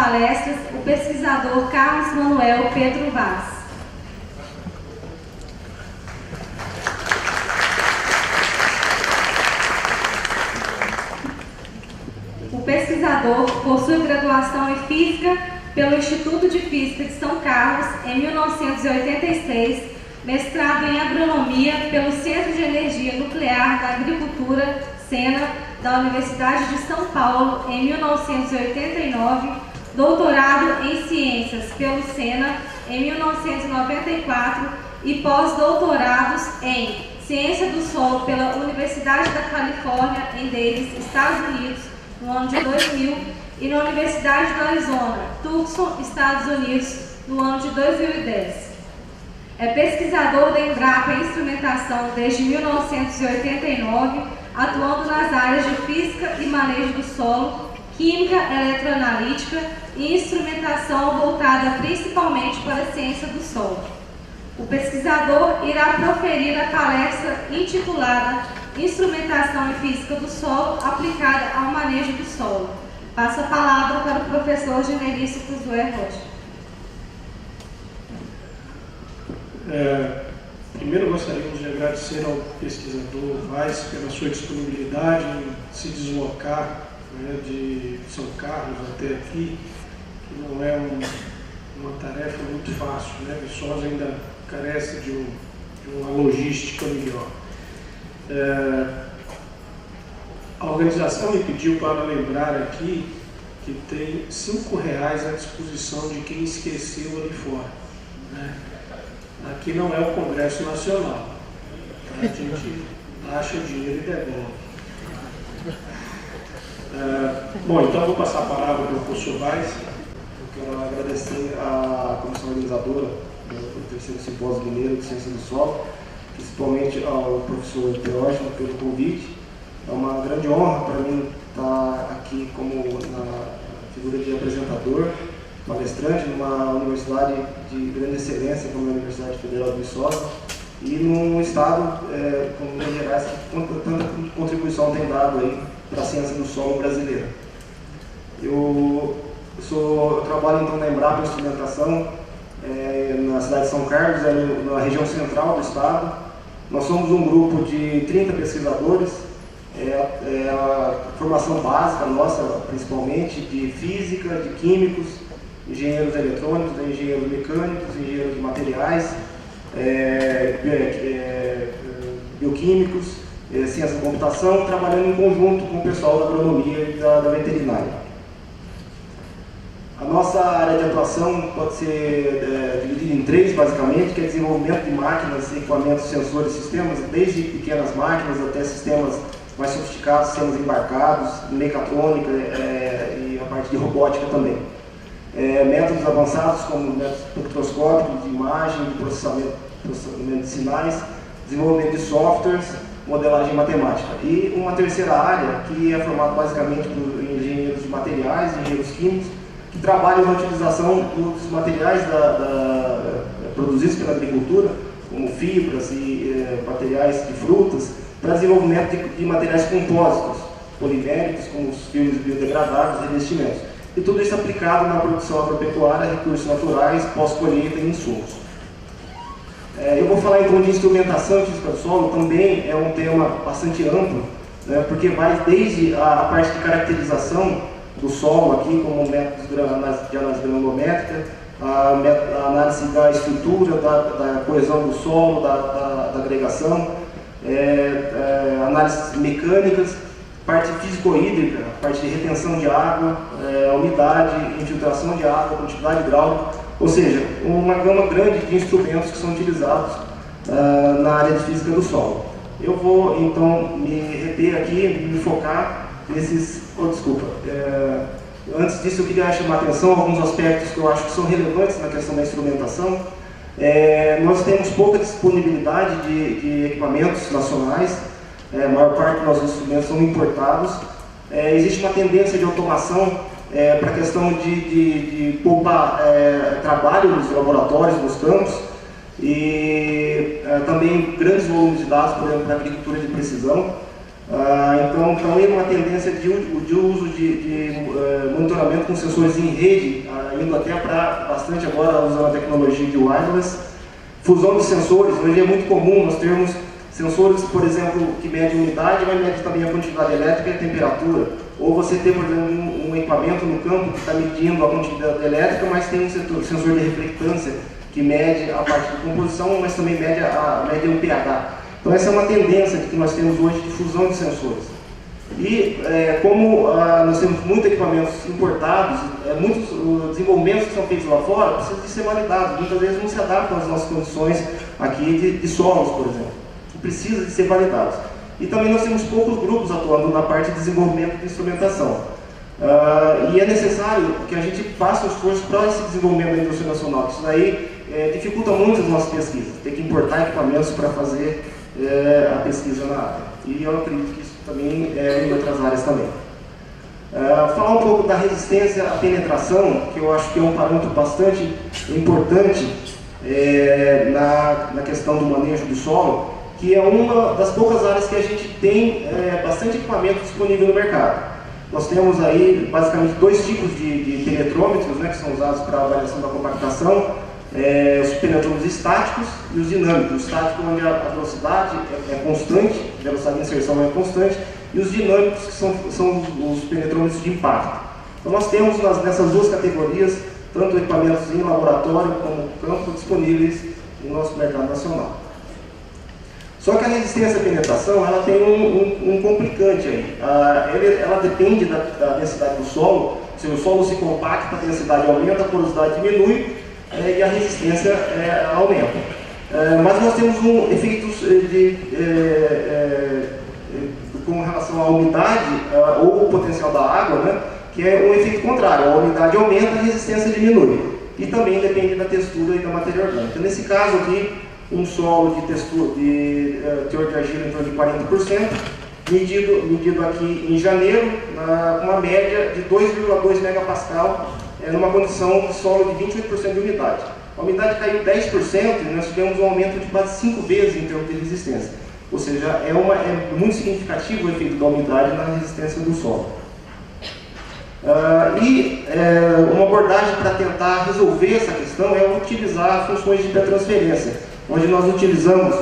palestras o pesquisador Carlos Manuel Pedro Vaz. O pesquisador possui graduação em Física pelo Instituto de Física de São Carlos em 1986, mestrado em Agronomia pelo Centro de Energia Nuclear da Agricultura, SENA, da Universidade de São Paulo em 1989, doutorado em Ciências pelo SENA em 1994 e pós-doutorados em Ciência do Solo pela Universidade da Califórnia em Davis, Estados Unidos, no ano de 2000, e na Universidade do Arizona, Tucson, Estados Unidos, no ano de 2010. É pesquisador da Embrapa em Instrumentação desde 1989, atuando nas áreas de Física e Manejo do Solo, Química Eletroanalítica e Instrumentação voltada principalmente para a ciência do solo. O pesquisador irá proferir a palestra intitulada Instrumentação e Física do Solo aplicada ao manejo do solo. Passo a palavra para o professor Generício Josué Rocha. Primeiro gostaríamos de agradecer ao pesquisador Vaz pela sua disponibilidade em se deslocar, né, de São Carlos até aqui, que não é uma tarefa muito fácil, né? Viçosa ainda carece de uma logística melhor. A organização me pediu para lembrar aqui que tem R$ 5 à disposição de quem esqueceu ali fora, né? Aqui não é o Congresso Nacional, tá? A gente acha o dinheiro e devolve. Bom, então vou passar a palavra para o professor Vaz. Eu quero agradecer à comissão organizadora do terceiro simpósio mineiro de ciência do solo, principalmente ao professor Teógeno pelo convite. É uma grande honra para mim estar aqui como na figura de apresentador, palestrante numa universidade de grande excelência como a Universidade Federal de Viçosa e num estado como Minas Gerais que tanta contribuição tem dado aí para a ciência do solo brasileira. Eu trabalho então na Embrapa Instrumentação na cidade de São Carlos, na região central do estado. Nós somos um grupo de 30 pesquisadores. A formação básica nossa, principalmente, de física, de químicos, engenheiros eletrônicos, engenheiros mecânicos, engenheiros de materiais, bioquímicos, ciência da computação, trabalhando em conjunto com o pessoal da agronomia e da veterinária. A nossa área de atuação pode ser dividida em 3, basicamente, que é desenvolvimento de máquinas, equipamentos, sensores, sistemas, desde pequenas máquinas até sistemas mais sofisticados, sistemas embarcados, mecatrônica e a parte de robótica também. Métodos avançados como métodos espectroscópicos, de imagem, de processamento de sinais, desenvolvimento de softwares, modelagem matemática. E uma terceira área que é formada basicamente por engenheiros de materiais, engenheiros químicos, que trabalham na utilização dos materiais produzidos pela agricultura, como fibras e materiais de frutas, para desenvolvimento de materiais compósitos, polivéricos, como os filmes biodegradáveis e revestimentos. E tudo isso aplicado na produção agropecuária, recursos naturais, pós-colheita e insumos. Eu vou falar então de instrumentação e física do solo, também é um tema bastante amplo, né, porque vai desde a parte de caracterização do solo aqui, como métodos de análise granulométrica, a análise da estrutura, da coesão do solo, da agregação, análises mecânicas, parte físico-hídrica, parte de retenção de água, umidade, infiltração de água, quantidade hidráulica, ou seja, uma gama grande de instrumentos que são utilizados na área de física do solo. Eu vou então me reter aqui, me focar nesses... Antes disso eu queria chamar a atenção a alguns aspectos que eu acho que são relevantes na questão da instrumentação. Nós temos pouca disponibilidade de equipamentos nacionais, a maior parte dos nossos instrumentos são importados. Existe uma tendência de automação para a questão de poupar trabalho nos laboratórios, nos campos, e também grandes volumes de dados, por exemplo, para a agricultura de precisão. Então, também uma tendência de uso de monitoramento com sensores em rede, indo até para bastante agora usando a tecnologia de wireless. Fusão de sensores, hoje é muito comum nós termos sensores, por exemplo, que medem umidade, mas medem também a quantidade elétrica e a temperatura. Ou você tem, por exemplo, um equipamento no campo que está medindo a quantidade elétrica, mas tem um sensor de reflectância que mede a parte de composição, mas também mede o pH. Então essa é uma tendência que nós temos hoje de fusão de sensores. E como nós temos muitos equipamentos importados, muitos desenvolvimentos que são feitos lá fora precisam de ser validados. Muitas vezes não se adaptam às nossas condições aqui de solos, por exemplo. Precisa de ser validados. E também nós temos poucos grupos atuando na parte de desenvolvimento de instrumentação. E é necessário que a gente faça um esforço para esse desenvolvimento da indústria nacional. Isso daí dificulta muito as nossas pesquisas. Tem que importar equipamentos para fazer a pesquisa na área. E eu acredito que isso também é em outras áreas também. Falar um pouco da resistência à penetração, que eu acho que é um parâmetro bastante importante na questão do manejo do solo, que é uma das poucas áreas que a gente tem bastante equipamento disponível no mercado. Nós temos aí basicamente dois tipos de penetrômetros, né, que são usados para a avaliação da compactação, os penetrômetros estáticos e os dinâmicos. O estático, onde a velocidade é constante, a velocidade de inserção é constante, e os dinâmicos, que são os penetrômetros de impacto. Então nós temos nessas duas categorias, tanto equipamentos em laboratório como campo, disponíveis no nosso mercado nacional. Só que a resistência à penetração, ela tem um complicante aí. Ela depende da densidade do solo. Se o solo se compacta, a densidade aumenta, a porosidade diminui e a resistência aumenta. Mas nós temos efeitos com relação à umidade ou o potencial da água, né, que é um efeito contrário. A umidade aumenta, a resistência diminui. E também depende da textura e da matéria orgânica. Nesse caso aqui, um solo de teor de argila em torno de 40%, medido aqui em janeiro, com uma média de 2,2 megapascal, numa condição de solo de 28% de umidade. A umidade caiu 10% e nós tivemos um aumento de quase 5 vezes em termos de resistência. Ou seja, é muito significativo o efeito da umidade na resistência do solo. Uma abordagem para tentar resolver essa questão é utilizar funções de hipertransferência, onde nós utilizamos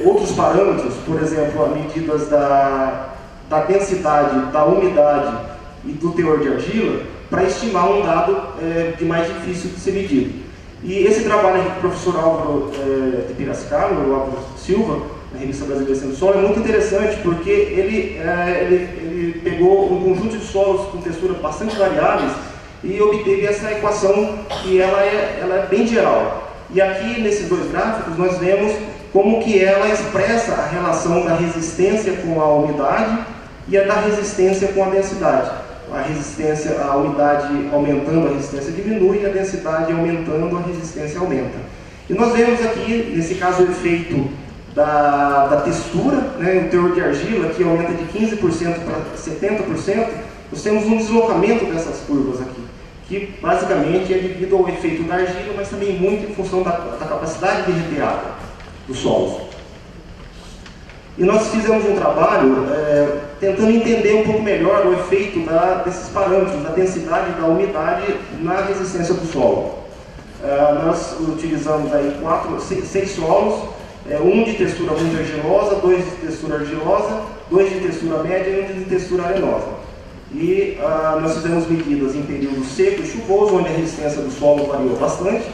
outros parâmetros, por exemplo, as medidas da densidade, da umidade e do teor de argila, para estimar um dado de mais difícil de ser medido. E esse trabalho aqui do professor Álvaro de Piracicaba, o Álvaro Silva, na Revista Brasileira de Ciência do Solo, é muito interessante porque ele pegou um conjunto de solos com textura bastante variáveis e obteve essa equação que ela é bem geral. E aqui, nesses dois gráficos, nós vemos como que ela expressa a relação da resistência com a umidade e a da resistência com a densidade. A umidade aumentando, a resistência diminui, e a densidade aumentando, a resistência aumenta. E nós vemos aqui, nesse caso, o efeito da textura, né, o teor de argila, que aumenta de 15% para 70%, nós temos um deslocamento dessas curvas aqui, que basicamente é devido ao efeito da argila, mas também muito em função da capacidade de reter água dos solos. E nós fizemos um trabalho tentando entender um pouco melhor o efeito desses parâmetros, da densidade e da umidade na resistência do solo. Nós utilizamos aí 6 solos, um de textura muito argilosa, 2 de textura argilosa, 2 de textura média e 1 de textura arenosa. E nós fizemos medidas em período seco e chuvoso, onde a resistência do solo variou bastante,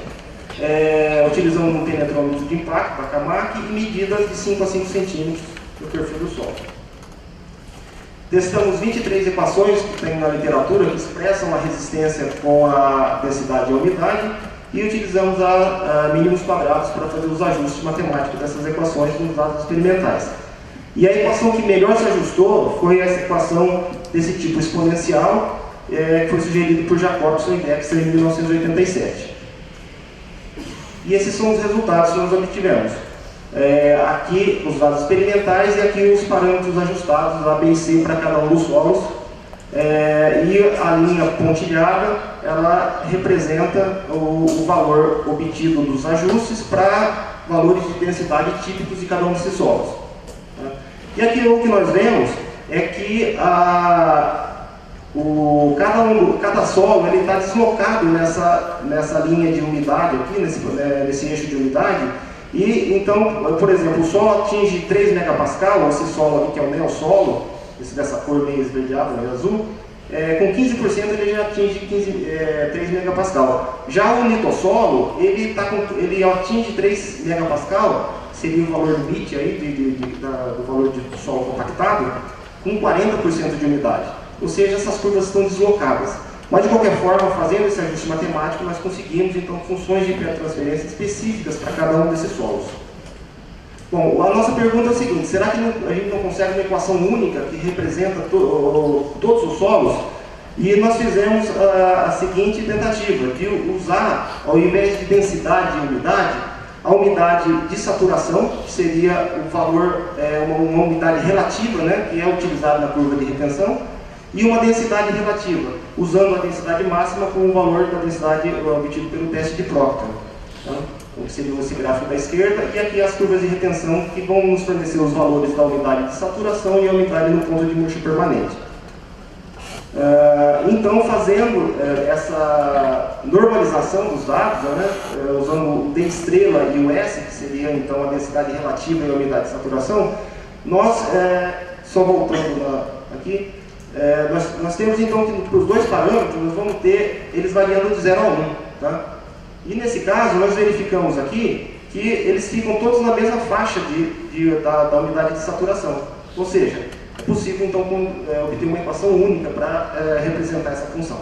utilizando um penetrômetro de impacto, da CAMAC, e medidas de 5 a 5 centímetros do perfil do solo. Testamos 23 equações que tem na literatura que expressam a resistência com a densidade e a umidade, e utilizamos mínimos quadrados para fazer os ajustes matemáticos dessas equações nos dados experimentais. E a equação que melhor se ajustou foi essa equação desse tipo exponencial, que foi sugerida por Jacobson e Dexter em 1987. E esses são os resultados que nós obtivemos. Aqui os dados experimentais e aqui os parâmetros ajustados, A, B e C, para cada um dos solos. E a linha pontilhada, ela representa o valor obtido dos ajustes para valores de densidade típicos de cada um desses solos. E aqui o que nós vemos é que cada solo está deslocado nessa linha de umidade aqui, nesse eixo de umidade. E então, por exemplo, o solo atinge 3 megapascal, esse solo aqui que é o neossolo, esse dessa cor meio esverdeada, meio azul, com 15% ele já atinge 3 megapascal. Já o litossolo, ele atinge 3 megapascal, seria o valor limite aí do valor de solo compactado, com 40% de umidade. Ou seja, essas curvas estão deslocadas. Mas, de qualquer forma, fazendo esse ajuste matemático, nós conseguimos, então, funções de hipertransferência específicas para cada um desses solos. Bom, a nossa pergunta é o seguinte: será que a gente não consegue uma equação única que representa todos os solos? E nós fizemos a seguinte tentativa, de usar, ao invés de densidade e umidade, a umidade de saturação, que seria o valor, uma umidade relativa, né, que é utilizada na curva de retenção, e uma densidade relativa, usando a densidade máxima como o valor da densidade obtido pelo teste de Proctor. Então, seria esse gráfico da esquerda, e aqui as curvas de retenção que vão nos fornecer os valores da umidade de saturação e a umidade no ponto de murcho permanente. Então, fazendo essa normalização dos dados, né, usando o D estrela e o S, que seria então a densidade relativa e a umidade de saturação, nós, só voltando aqui, nós temos então que para os dois parâmetros nós vamos ter eles variando de 0 a 1. Tá? E nesse caso nós verificamos aqui que eles ficam todos na mesma faixa da umidade de saturação. Ou seja, é possível então obter uma equação única para representar essa função.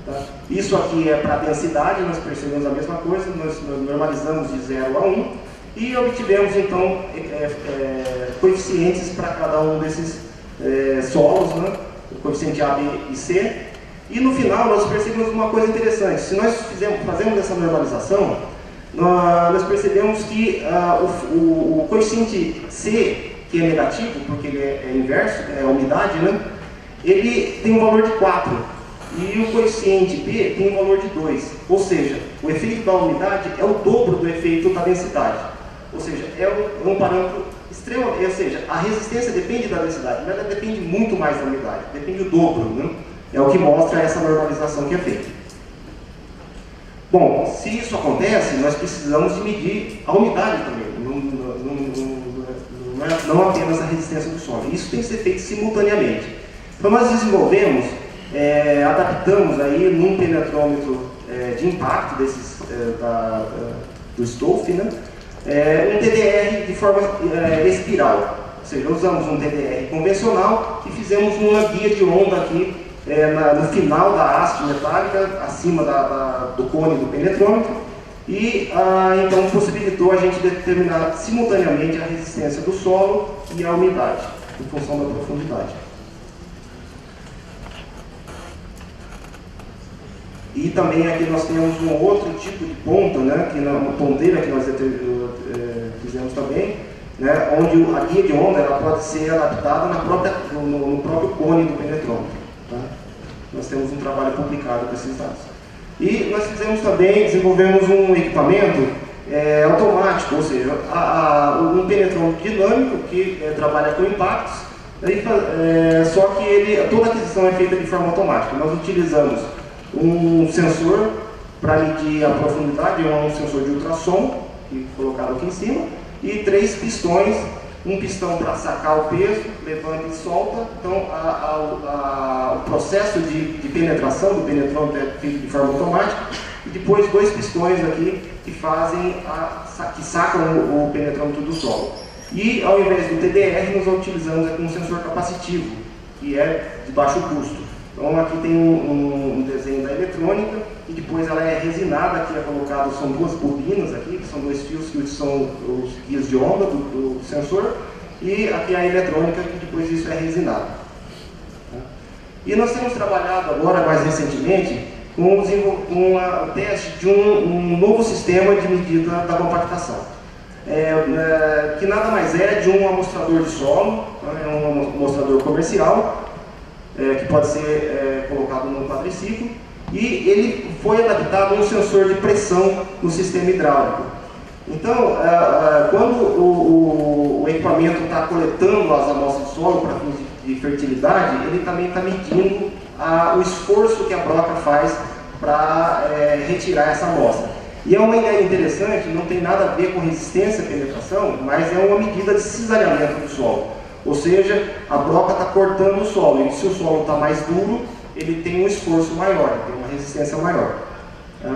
Tá? Isso aqui é para a densidade, nós percebemos a mesma coisa, nós normalizamos de 0 a 1 e obtivemos então coeficientes para cada um desses solos, né? O coeficiente A, B e C. E no final nós percebemos uma coisa interessante: se nós fazemos essa normalização, nós percebemos que o coeficiente C, que é negativo, porque ele é inverso, é a umidade, né? Ele tem um valor de 4. E o coeficiente B tem um valor de 2. Ou seja, o efeito da umidade é o dobro do efeito da densidade. Ou seja, é um parâmetro extremo, ou seja, a resistência depende da densidade, mas ela depende muito mais da umidade, depende do dobro, né? É o que mostra essa normalização que é feita. Bom, se isso acontece, nós precisamos de medir a umidade também, não apenas a resistência do solo. Isso tem que ser feito simultaneamente. Então nós desenvolvemos, adaptamos aí num penetrômetro de impacto do Stolf, né? Um TDR de forma espiral, ou seja, usamos um TDR convencional e fizemos uma guia de onda aqui no final da haste metálica, acima do cone do penetrômetro, e então possibilitou a gente determinar simultaneamente a resistência do solo e a umidade, em função da profundidade. E também aqui nós temos um outro tipo de ponta, né, que uma ponteira que nós fizemos também, né, onde a guia de onda ela pode ser adaptada no próprio cone do penetrômetro. Tá? Nós temos um trabalho publicado com esses dados. E nós desenvolvemos um equipamento automático, ou seja, um penetrômetro dinâmico que trabalha com impactos, só que toda a aquisição é feita de forma automática. Nós utilizamos um sensor para medir a profundidade, um sensor de ultrassom, colocado aqui em cima, e 3 pistões, um pistão para sacar o peso, levanta e solta. Então o processo de penetração do penetrômetro é feito de forma automática, e depois 2 pistões aqui que sacam o penetrômetro do solo. E ao invés do TDR, nós utilizamos aqui um sensor capacitivo, que é de baixo custo. Então aqui tem um desenho da eletrônica, e depois ela é resinada, aqui é colocado, são 2 bobinas aqui, que são 2 fios que são os guias de onda do sensor, e aqui a eletrônica, que depois isso é resinado. E nós temos trabalhado agora, mais recentemente, com o teste de um novo sistema de medida da compactação, que nada mais é de um amostrador de solo, é um amostrador comercial, que pode ser colocado num quadriciclo, e ele foi adaptado a um sensor de pressão no sistema hidráulico. Então, quando o equipamento está coletando as amostras de solo para fins de fertilidade, ele também está medindo o esforço que a broca faz para retirar essa amostra. E é uma ideia interessante, não tem nada a ver com resistência à penetração, mas é uma medida de cisalhamento do solo. Ou seja, a broca está cortando o solo, e se o solo está mais duro, ele tem um esforço maior, tem uma resistência maior. Tá?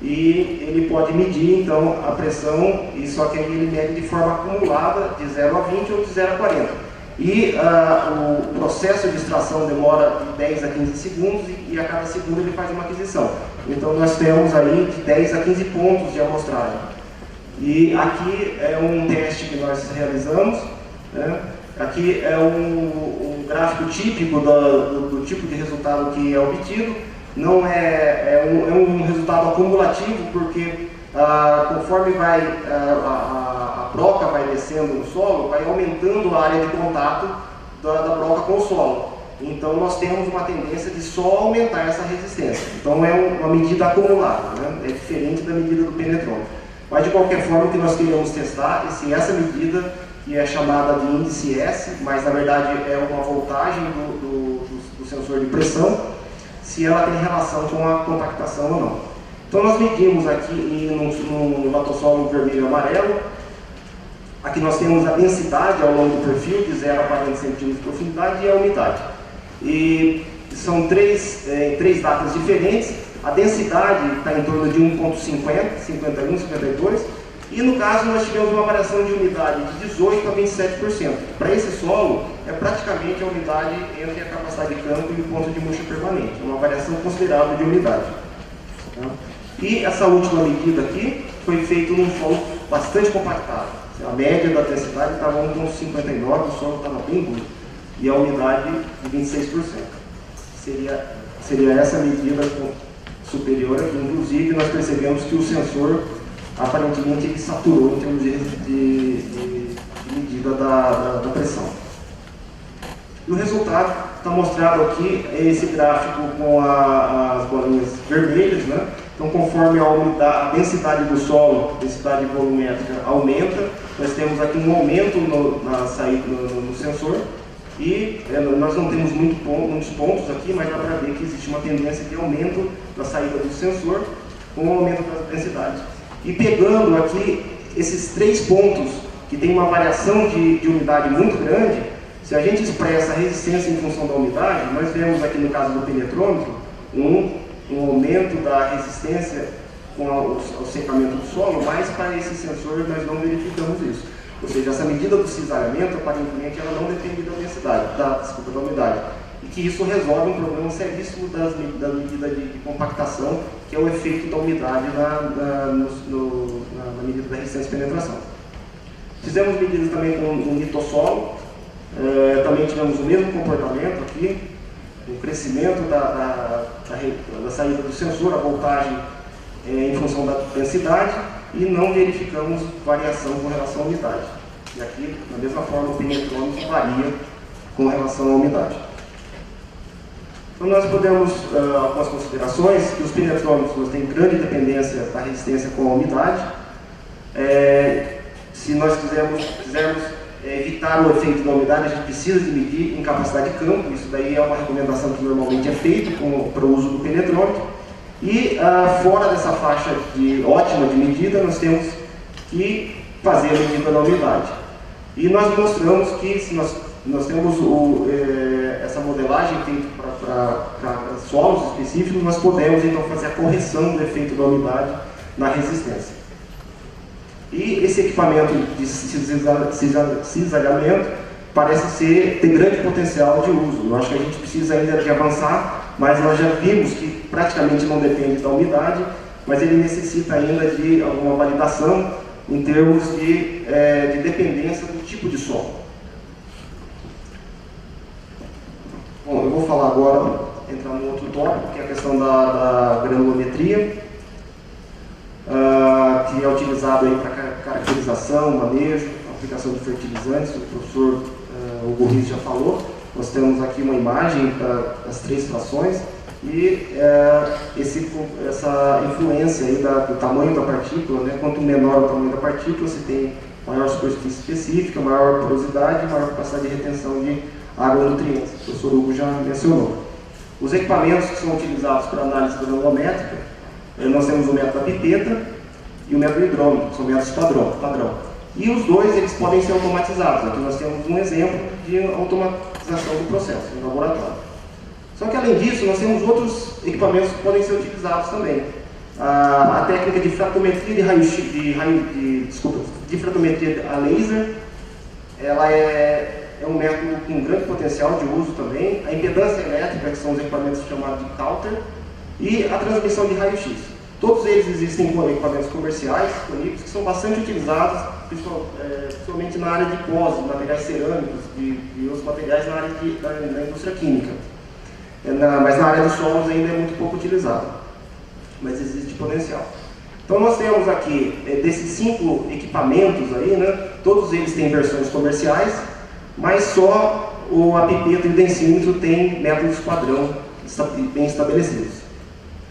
E ele pode medir, então, a pressão, e só que aí ele mede de forma acumulada, de 0 a 20 ou de 0 a 40. E o processo de extração demora de 10 a 15 segundos e a cada segundo ele faz uma aquisição. Então nós temos aí de 10 a 15 pontos de amostragem. E aqui é um teste que nós realizamos, né? Aqui é um gráfico típico do tipo de resultado que é obtido. Não é um resultado acumulativo, porque conforme a broca vai descendo no solo, vai aumentando a área de contato da broca com o solo. Então nós temos uma tendência de só aumentar essa resistência. Então é uma medida acumulada, né? É diferente da medida do penetrômetro. Mas de qualquer forma o que nós queremos testar é se essa medida, que é chamada de índice S, mas na verdade é uma voltagem do sensor de pressão, se ela tem relação com a compactação ou não. Então nós medimos aqui no latossolo vermelho e amarelo. Aqui nós temos a densidade ao longo do perfil, de 0 a 40 centímetros de profundidade, e a umidade. E são três datas diferentes. A densidade está em torno de 1,50, 51, 52. E no caso nós tivemos uma variação de umidade de 18% a 27%. Para esse solo, é praticamente a umidade entre a capacidade de campo e o ponto de murcha permanente. É uma variação considerável de umidade. Tá? E essa última medida aqui foi feita num solo bastante compactado. A média da densidade estava 1,59, o solo estava bem duro. E a umidade de 26%. Seria essa medida superior aqui. Inclusive, nós percebemos que o sensor, aparentemente, ele saturou em termos de medida da pressão. E o resultado está mostrado aqui, é esse gráfico com as bolinhas vermelhas, né? Então, conforme a densidade do solo, a densidade volumétrica aumenta, nós temos aqui um aumento na saída no sensor. E nós não temos muitos pontos aqui, mas dá para ver que existe uma tendência de aumento da saída do sensor com o aumento das densidades. E pegando aqui esses 3 pontos, que tem uma variação de umidade muito grande, se a gente expressa a resistência em função da umidade, nós vemos aqui no caso do penetrômetro um aumento da resistência com o secamento do solo, mas para esse sensor nós não verificamos isso. Ou seja, essa medida do cisalhamento, aparentemente, ela não depende da densidade, da umidade. E que isso resolve um problema seríssimo da medida de compactação, que é o efeito da umidade na medida da resistência de penetração. Fizemos medidas também com o litossolo, também tivemos o mesmo comportamento aqui, o crescimento da saída do sensor, a voltagem em função da densidade, e não verificamos variação com relação à umidade. E aqui, da mesma forma, o penetrômetro varia com relação à umidade. Então nós podemos, algumas considerações, que os penetrômetros têm grande dependência da resistência com a umidade. Se nós quisermos evitar o efeito da umidade, a gente precisa de medir em capacidade de campo. Isso daí é uma recomendação que normalmente é feita para o uso do penetrômetro. E fora dessa faixa ótima de medida, nós temos que fazer a medida da umidade. E nós mostramos que se nós temos essa modelagem feita para solos específicos, nós podemos então fazer a correção do efeito da umidade na resistência. E esse equipamento de cisalhamento parece ter grande potencial de uso. Eu acho que a gente precisa ainda de avançar, mas nós já vimos que praticamente não depende da umidade, mas ele necessita ainda de alguma validação em termos de dependência do tipo de solo. Bom, eu vou falar agora, entrar no outro tópico, que é a questão da granulometria, que é utilizado aí para caracterização, manejo, aplicação de fertilizantes. O professor Hugo Riz já falou. Nós temos aqui uma imagem das 3 frações. E essa influência aí do tamanho da partícula, né? Quanto menor o tamanho da partícula, você tem maior superfície específica, maior porosidade, maior capacidade de retenção de água e nutrientes. O professor Hugo já mencionou. Os equipamentos que são utilizados para análise granulométrica, nós temos o método da pipeta e o método hidrômetro, que são métodos padrão. E os dois eles podem ser automatizados. Aqui nós temos um exemplo de automatização do processo no laboratório. Só que além disso, nós temos outros equipamentos que podem ser utilizados também. A técnica de fratometria de fratometria a laser, ela é um método com grande potencial de uso também. A impedância elétrica, que são os equipamentos chamados de counter, e a transmissão de raio-x. Todos eles existem com equipamentos comerciais disponíveis que são bastante utilizados, principalmente na área de pós, materiais cerâmicos e outros materiais na área da indústria química. Mas na área dos solos ainda é muito pouco utilizado, mas existe potencial. Então nós temos aqui, desses 5 equipamentos aí, né, todos eles têm versões comerciais, mas só a pipeta e o densímetro têm métodos padrão bem estabelecidos.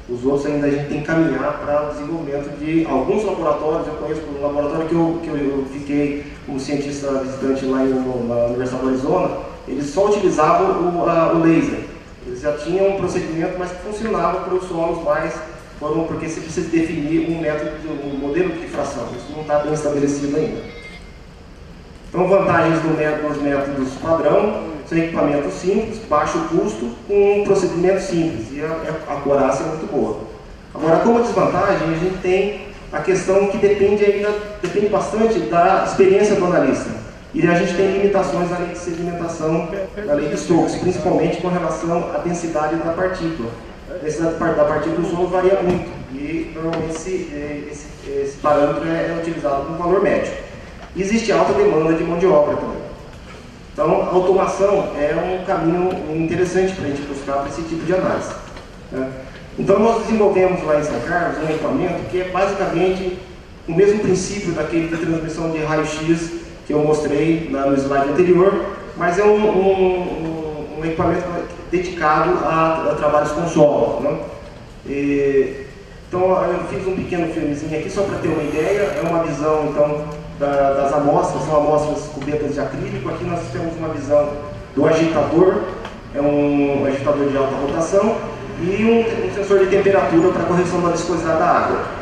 Os outros ainda a gente tem que caminhar para o desenvolvimento de alguns laboratórios. Eu conheço um laboratório que eu fiquei como cientista visitante lá na Universidade do Arizona, eles só utilizavam o laser. Eles já tinham um procedimento, mas que funcionava para os solos mais, porque você precisa definir um modelo de difração. Isso não está bem estabelecido ainda. Então, vantagens dos métodos padrão são equipamentos simples, baixo custo, com um procedimento simples, e a acurácia é muito boa. Agora, como desvantagem, a gente tem a questão que depende bastante da experiência do analista. E a gente tem limitações na lei de sedimentação, na lei de Stokes, principalmente com relação à densidade da partícula. A densidade da partícula no solo varia muito, e normalmente esse parâmetro é utilizado como valor médio. E existe alta demanda de mão de obra também. Então, a automação é um caminho interessante para a gente buscar para esse tipo de análise, né? Então, nós desenvolvemos lá em São Carlos um equipamento que é basicamente o mesmo princípio daquele de transmissão de raio-x que eu mostrei no slide anterior, mas é um equipamento dedicado a trabalhos com solo, né? Então, eu fiz um pequeno filmezinho aqui só para ter uma ideia. É uma visão, então, das amostras, são amostras cubetas de acrílico. Aqui nós temos uma visão do agitador, é um agitador de alta rotação, e um sensor de temperatura para correção da viscosidade da água.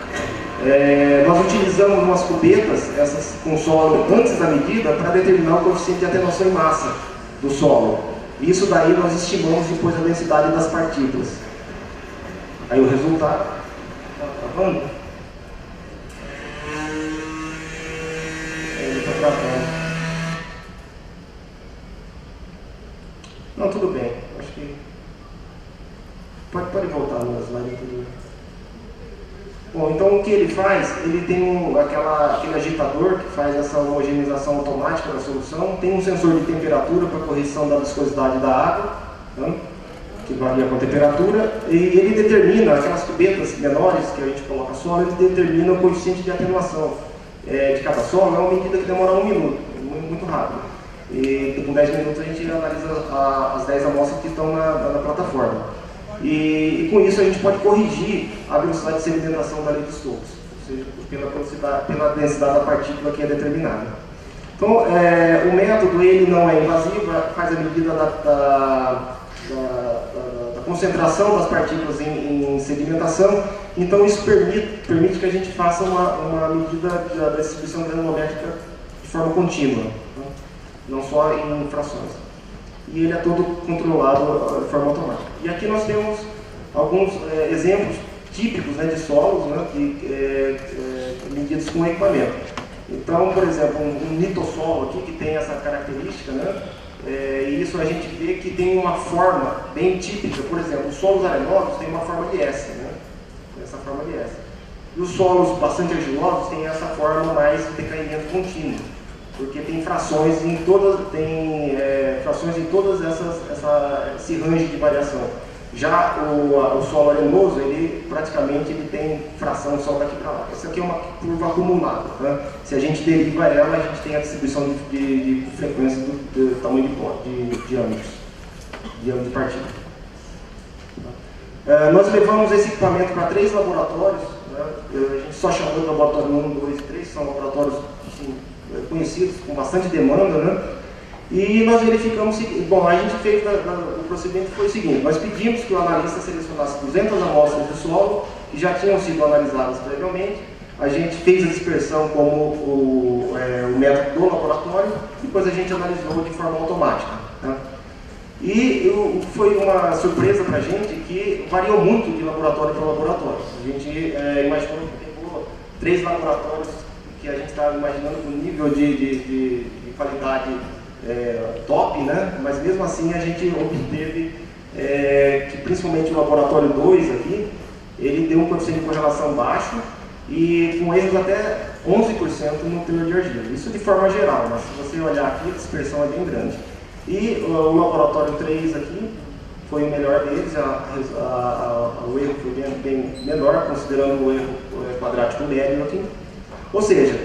Nós utilizamos umas cubetas, essas com solo antes da medida, para determinar o coeficiente de atenuação em massa do solo. Isso daí nós estimamos depois a densidade das partículas. Aí o resultado, está travando? Ele está travando. Não, tudo bem, acho que pode voltar no slide anterior. Bom, então o que ele faz? Ele tem aquele agitador que faz essa homogeneização automática da solução, tem um sensor de temperatura para correção da viscosidade da água, né, que varia com a temperatura, e ele determina, aquelas cubetas menores que a gente coloca solo, ele determina o coeficiente de atenuação de cada solo. É uma medida que demora 1 minuto, muito rápido. E com 10 minutos a gente analisa as 10 amostras que estão na plataforma. E com isso a gente pode corrigir a velocidade de sedimentação da lei de Stokes, ou seja, pela densidade da partícula que é determinada. Então, o método ele não é invasivo, faz a medida da concentração das partículas em sedimentação. Então isso permite que a gente faça uma medida da distribuição granulométrica de forma contínua, né? Não só em frações. E ele é todo controlado de forma automática. E aqui nós temos alguns exemplos típicos, né, de solos, né, medidos com equipamento. Então, por exemplo, um nitossolo aqui que tem essa característica, né, e isso a gente vê que tem uma forma bem típica. Por exemplo, os solos arenosos têm uma forma de S, né, essa forma de S. E os solos bastante argilosos têm essa forma mais de decaimento contínuo, porque tem frações em todas, esse range de variação. Já o solo arenoso, ele praticamente tem fração só daqui para lá. Essa aqui é uma curva acumulada, né? Se a gente deriva ela, a gente tem a distribuição de frequência do tamanho de diâmetros de partícula. Nós levamos esse equipamento para 3 laboratórios, né? A gente só chamou de laboratório 1, 2 e 3, são laboratórios assim, conhecidos, com bastante demanda, né? E nós verificamos, bom, a gente fez, o procedimento foi o seguinte: nós pedimos que o analista selecionasse 200 amostras do solo, que já tinham sido analisadas previamente. A gente fez a dispersão como o método do laboratório, depois a gente analisou de forma automática, né? E foi uma surpresa para a gente que variou muito de laboratório para laboratório. A gente imaginou que pegou 3 laboratórios que a gente estava imaginando com nível de qualidade top, né? Mas mesmo assim a gente obteve que principalmente o laboratório 2 aqui, ele deu um coeficiente de correlação baixo e com erros até 11% no teor de argila. Isso de forma geral, mas se você olhar aqui, a dispersão é bem grande. E o laboratório 3 aqui foi o melhor deles, o erro foi bem menor, considerando o erro quadrático médio aqui. Ou seja,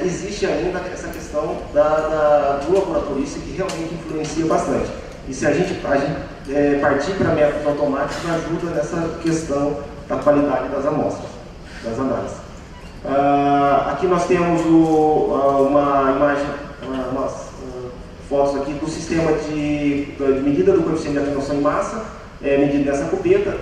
existe ainda essa questão do laboratorista que realmente influencia bastante. E se a gente partir para métodos automáticos, ajuda nessa questão da qualidade das amostras, das análises. Aqui nós temos uma imagem, umas fotos aqui do sistema de medida do coeficiente de atenuação em massa, medido nessa cubeta.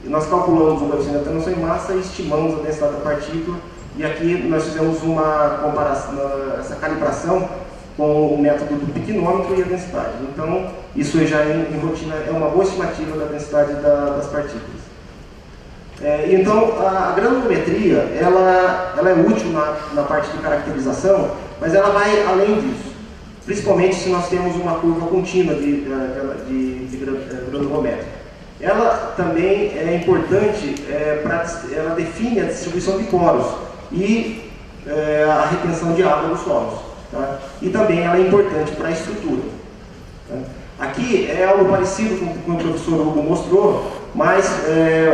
E nós calculamos o coeficiente de atenuação em massa e estimamos a densidade da partícula. E aqui nós fizemos uma comparação, essa calibração com o método do piquenômetro e a densidade. Então, isso já em rotina é uma boa estimativa da densidade das partículas. Então, a granulometria, ela é útil na parte de caracterização, mas ela vai além disso. Principalmente se nós temos uma curva contínua de granulométrica. Ela também é importante, ela define a distribuição de poros e a retenção de água nos solos. Tá? E também ela é importante para a estrutura. Tá? Aqui é algo parecido com o que o professor Hugo mostrou, mas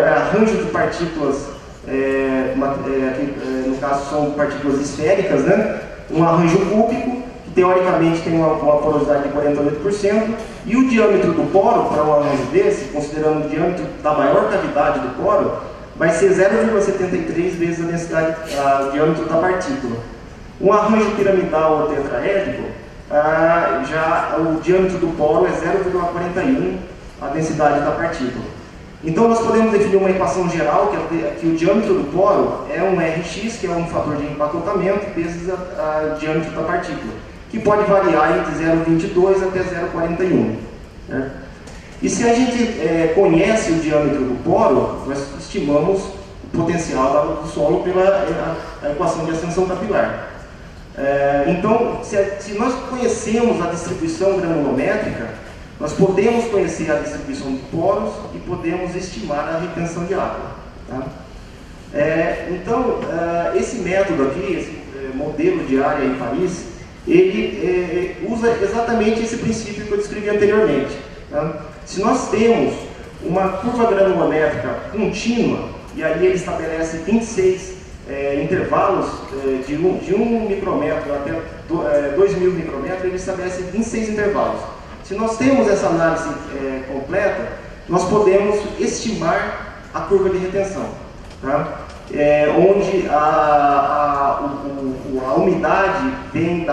arranjo de partículas, aqui, no caso são partículas esféricas, né? Um arranjo cúbico, teoricamente tem uma porosidade de 48%, e o diâmetro do poro, para um arranjo desse, considerando o diâmetro da maior cavidade do poro, vai ser 0,73 vezes a densidade, o diâmetro da partícula. Um arranjo piramidal ou tetraédrico, já o diâmetro do poro é 0,41 a densidade da partícula. Então nós podemos definir uma equação geral, que o diâmetro do poro é um Rx, que é um fator de empacotamento, vezes o diâmetro da partícula, que pode variar entre 0,22 até 0,41. Né? E se a gente conhece o diâmetro do poro, nós estimamos o potencial do solo pela equação de ascensão capilar. Então, se nós conhecemos a distribuição granulométrica, nós podemos conhecer a distribuição de poros e podemos estimar a retenção de água. Tá? Então, esse método aqui, esse modelo de área em Paris, ele usa exatamente esse princípio que eu descrevi anteriormente. Tá? Se nós temos uma curva granulométrica contínua, e aí ele estabelece 26 intervalos de 1 micrômetro até 2.000 micrômetros, ele estabelece 26 intervalos. Se nós temos essa análise completa, nós podemos estimar a curva de retenção, tá? Onde a umidade vem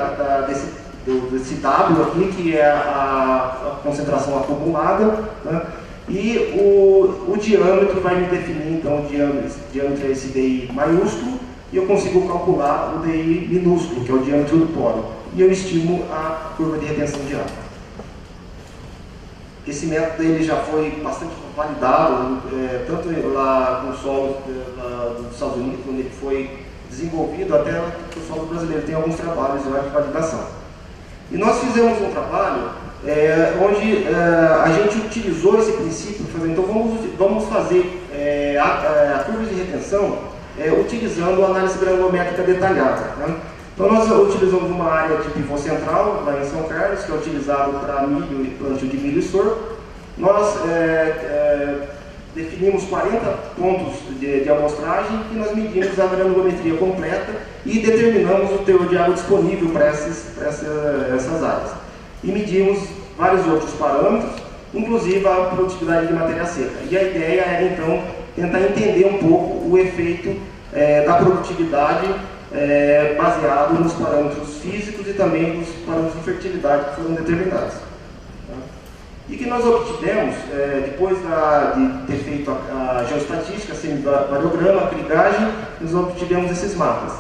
desse W aqui, que é a concentração acumulada, né? E o diâmetro vai me definir, então, o diâmetro é esse DI maiúsculo, e eu consigo calcular o DI minúsculo, que é o diâmetro do poro, e eu estimo a curva de retenção de água. Esse método ele já foi bastante validado, tanto lá no solo dos Estados Unidos, quando ele foi desenvolvido, até no solo brasileiro tem alguns trabalhos lá de validação. E nós fizemos um trabalho onde a gente utilizou esse princípio, então vamos fazer a curva de retenção utilizando a análise granulométrica detalhada. Né? Então nós utilizamos uma área de pivô central, lá em São Carlos, que é utilizado para milho e plantio de milho e sorgo. Nós definimos 40 pontos de amostragem e nós medimos a granulometria completa e determinamos o teor de água disponível para essas áreas. E medimos vários outros parâmetros inclusive a produtividade de matéria seca. E a ideia era, então, tentar entender um pouco o efeito da produtividade baseado nos parâmetros físicos e também nos parâmetros de fertilidade que foram determinados. Tá? E que nós obtivemos, depois de ter feito a geoestatística, semi-variograma, a crigagem, nós obtivemos esses mapas.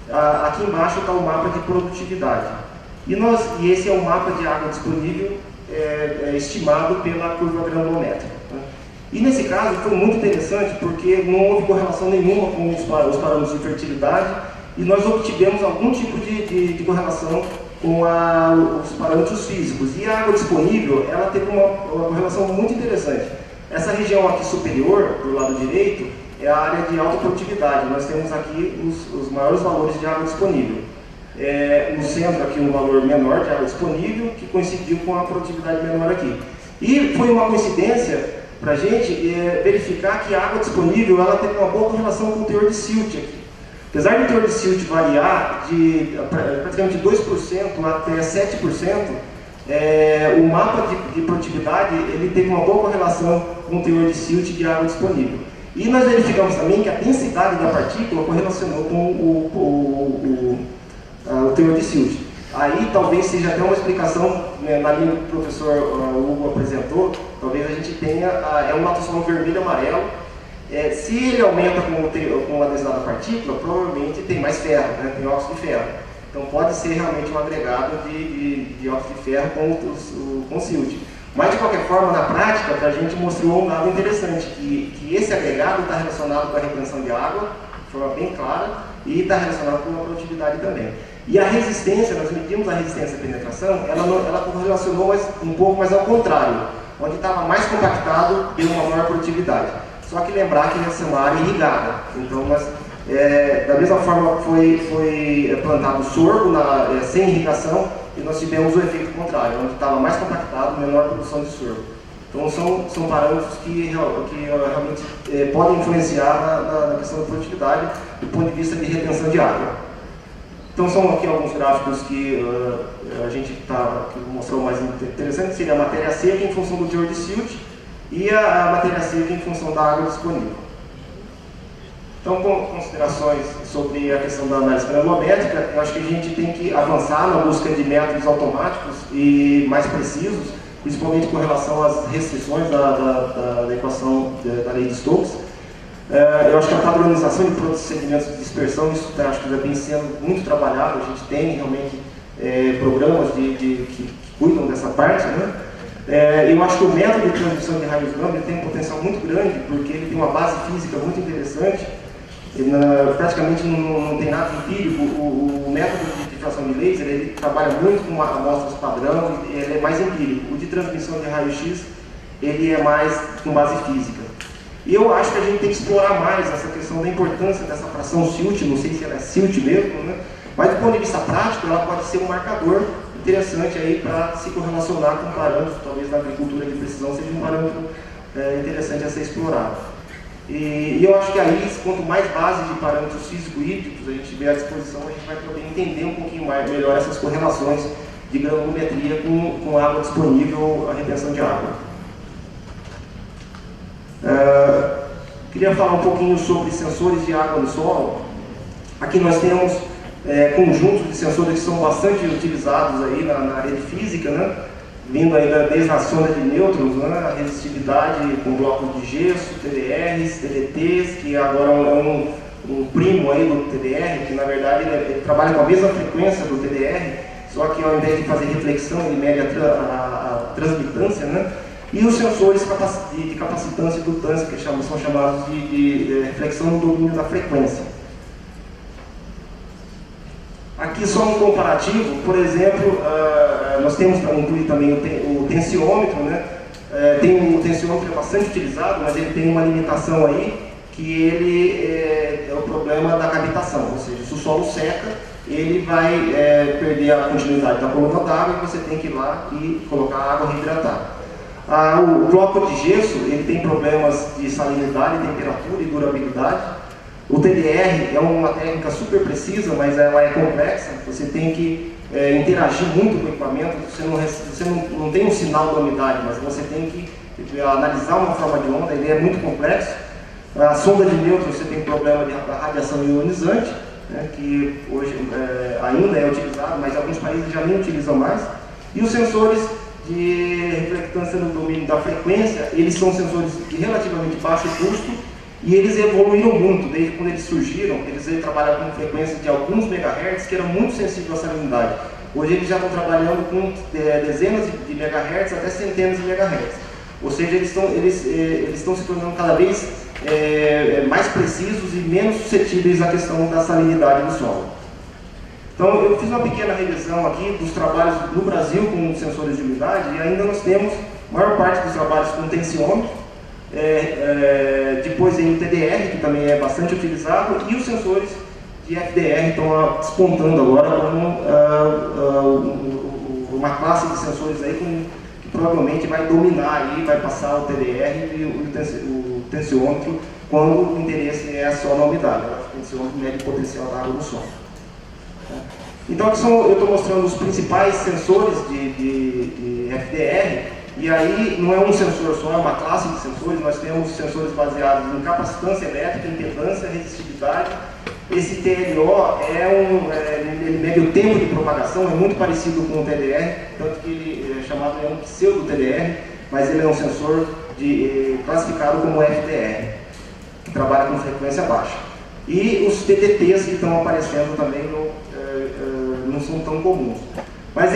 Aqui embaixo está o mapa de produtividade. E esse é o mapa de água disponível estimado pela curva granulométrica. Né? E nesse caso foi muito interessante porque não houve correlação nenhuma com os parâmetros de fertilidade e nós obtivemos algum tipo de correlação com os parâmetros físicos. E a água disponível, ela teve uma correlação muito interessante. Essa região aqui superior, do lado direito, é a área de alta produtividade. Nós temos aqui os maiores valores de água disponível. No centro aqui um valor menor de água disponível, que coincidiu com a produtividade menor aqui. E foi uma coincidência para a gente verificar que a água disponível ela teve uma boa correlação com o teor de silt aqui. Apesar do teor de silt variar de praticamente 2% até 7%, o mapa de produtividade ele teve uma boa correlação com o teor de silt de água disponível. E nós verificamos também que a densidade da partícula correlacionou com o teor de silt. Aí talvez seja até uma explicação, né, na linha que o professor Hugo apresentou, talvez a gente tenha, um latossolo vermelho e amarelo. Se ele aumenta com a densidade da partícula, provavelmente tem mais ferro, né, tem óxido de ferro. Então pode ser realmente um agregado de óxido de ferro com silt. Mas de qualquer forma, na prática, a gente mostrou um dado interessante, que esse agregado está relacionado com a retenção de água, de forma bem clara, e está relacionado com a produtividade também. E a resistência, nós medimos a resistência à penetração, ela correlacionou um pouco mais ao contrário, onde estava mais compactado deu uma maior produtividade. Só que lembrar que essa é uma área irrigada, então da mesma forma foi plantado sorgo sem irrigação e nós tivemos o efeito contrário, onde estava mais compactado, menor produção de sorgo. Então são parâmetros que realmente podem influenciar na questão da produtividade do ponto de vista de retenção de água. Então são aqui alguns gráficos que a gente que mostrou mais interessante, seria a matéria seca em função do teor de silt e a matéria seca em função da água disponível. Então, com considerações sobre a questão da análise granulométrica, eu acho que a gente tem que avançar na busca de métodos automáticos e mais precisos, principalmente com relação às restrições da equação da lei de Stokes. Eu acho que a padronização de procedimentos de dispersão, isso acho que já vem sendo muito trabalhado, a gente tem realmente programas que cuidam dessa parte, né? Eu acho que o método de transmissão de raios gama tem um potencial muito grande, porque ele tem uma base física muito interessante, praticamente não tem nada empírico. O método de difração de laser, ele trabalha muito com amostras padrão, ele é mais empírico. O de transmissão de raio-x, ele é mais com base física. E eu acho que a gente tem que explorar mais essa questão da importância dessa fração silt, não sei se ela é silt mesmo, né? Mas do ponto de vista prático, ela pode ser um marcador interessante aí para se correlacionar com parâmetros, talvez na agricultura de precisão seja um parâmetro interessante a ser explorado. E eu acho que aí, quanto mais base de parâmetros físico-hídricos a gente tiver à disposição, a gente vai poder entender um pouquinho melhor essas correlações de granulometria com água disponível, a retenção de água. Queria falar um pouquinho sobre sensores de água no solo. Aqui nós temos conjuntos de sensores que são bastante utilizados aí na rede física, né? Vindo ainda desde a sonda de nêutrons, né? A resistividade com blocos de gesso, TDRs, TDTs, que agora é um primo aí do TDR, que na verdade ele trabalha com a mesma frequência do TDR, só que ao invés de fazer reflexão, ele mede a transmitância, né? E os sensores de capacitância e indutância, que são chamados de reflexão no domínio da frequência. Aqui só um comparativo, por exemplo, nós temos para incluir também o tensiômetro, né? Tem um tensiômetro que é bastante utilizado, mas ele tem uma limitação aí, que ele é o problema da cavitação, ou seja, se o solo seca, ele vai perder a continuidade da coluna d'água e você tem que ir lá e colocar água reidratada. O bloco de gesso, ele tem problemas de salinidade, temperatura e durabilidade. O TDR é uma técnica super precisa, mas ela é complexa. Você tem que interagir muito com o equipamento, você não tem um sinal da umidade, mas você tem que analisar uma forma de onda, ele é muito complexo. A sonda de nêutrons, você tem problema de radiação ionizante, né, que hoje ainda é utilizado, mas alguns países já nem utilizam mais. E os sensores de reflectância no domínio da frequência, eles são sensores de relativamente baixo custo e eles evoluíram muito, desde quando eles surgiram. Eles trabalham com frequências de alguns megahertz que eram muito sensíveis à salinidade. Hoje eles já estão trabalhando com dezenas de megahertz até centenas de megahertz. Ou seja, eles estão se tornando cada vez mais precisos e menos suscetíveis à questão da salinidade do solo. Então, eu fiz uma pequena revisão aqui dos trabalhos no Brasil com sensores de umidade e ainda nós temos a maior parte dos trabalhos com tensiômetro, depois tem o TDR, que também é bastante utilizado, e os sensores de FDR estão despontando agora como uma classe de sensores aí que provavelmente vai dominar aí, vai passar o TDR e o tensiômetro quando o interesse é só na umidade. O tensiômetro mede o potencial da água no solo. Então, aqui eu estou mostrando os principais sensores de FDR, e aí não é um sensor só, é uma classe de sensores. Nós temos sensores baseados em capacitância elétrica, impedância, resistividade. Esse TLO ele mede o tempo de propagação, é muito parecido com o TDR, tanto que ele é chamado de um pseudo-TDR, mas ele é um sensor classificado como FDR, que trabalha com frequência baixa. E os TTTs que estão aparecendo também não são tão comuns. Mas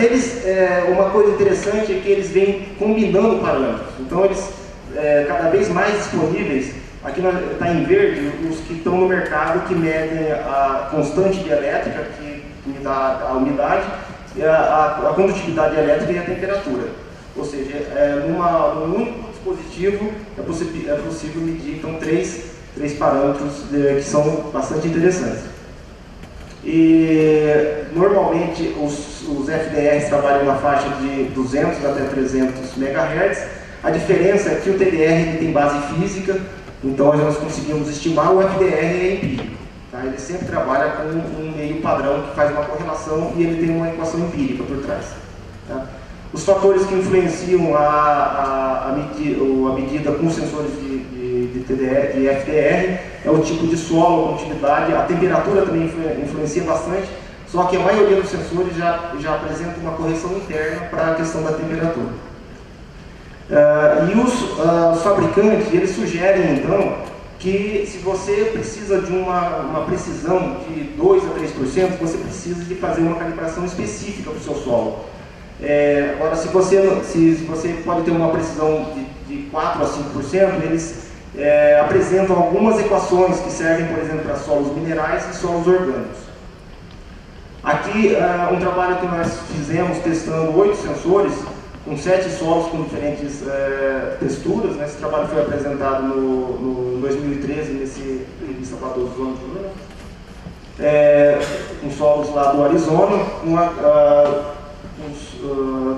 uma coisa interessante é que eles vêm combinando parâmetros. Então, eles cada vez mais disponíveis. Aqui está em verde os que estão no mercado, que medem a constante dielétrica, que me dá a umidade, a condutividade elétrica e a temperatura. Ou seja, num único dispositivo é possível medir então, três parâmetros que são bastante interessantes. E normalmente os FDRs trabalham na faixa de 200 até 300 MHz. A diferença é que o TDR tem base física, então nós conseguimos estimar. O FDR é empírico, tá? Ele sempre trabalha com um meio padrão que faz uma correlação e ele tem uma equação empírica por trás, tá? Os fatores que influenciam a medida com sensores de FDR é o tipo de solo, a condutividade, a temperatura também influencia bastante, só que a maioria dos sensores já apresenta uma correção interna para a questão da temperatura. E os fabricantes, eles sugerem então que se você precisa de uma precisão de 2 a 3%, você precisa de fazer uma calibração específica para o seu solo. Agora, se você pode ter uma precisão de 4 a 5%, eles apresentam algumas equações que servem, por exemplo, para solos minerais e solos orgânicos. Aqui, um trabalho que nós fizemos testando 8 sensores, com 7 solos com diferentes texturas, né? Esse trabalho foi apresentado no 2013, nesse revista lá do Ozono, com solos lá do Arizona,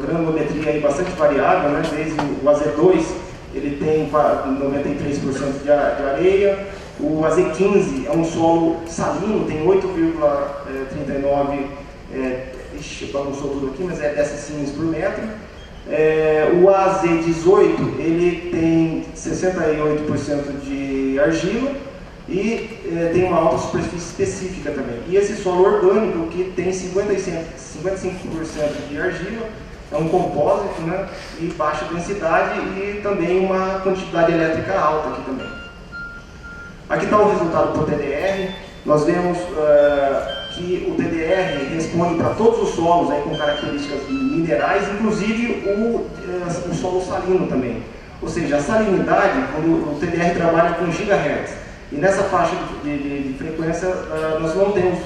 granulometria aí bastante variável, né? Desde o AZ2, ele tem 93% de areia. O AZ15 é um solo salino, tem 8,39, bagunçou tudo aqui, mas é decilímetros por metro. O AZ18, ele tem 68% de argila e tem uma alta superfície específica também. E esse solo orgânico, que tem 55% de argila, é um compósito, né, e baixa densidade e também uma quantidade elétrica alta aqui também. Aqui está o resultado para o TDR. Nós vemos que o TDR responde para todos os solos aí, com características minerais, inclusive o solo salino também. Ou seja, a salinidade, quando o TDR trabalha com gigahertz, e nessa faixa de frequência nós não temos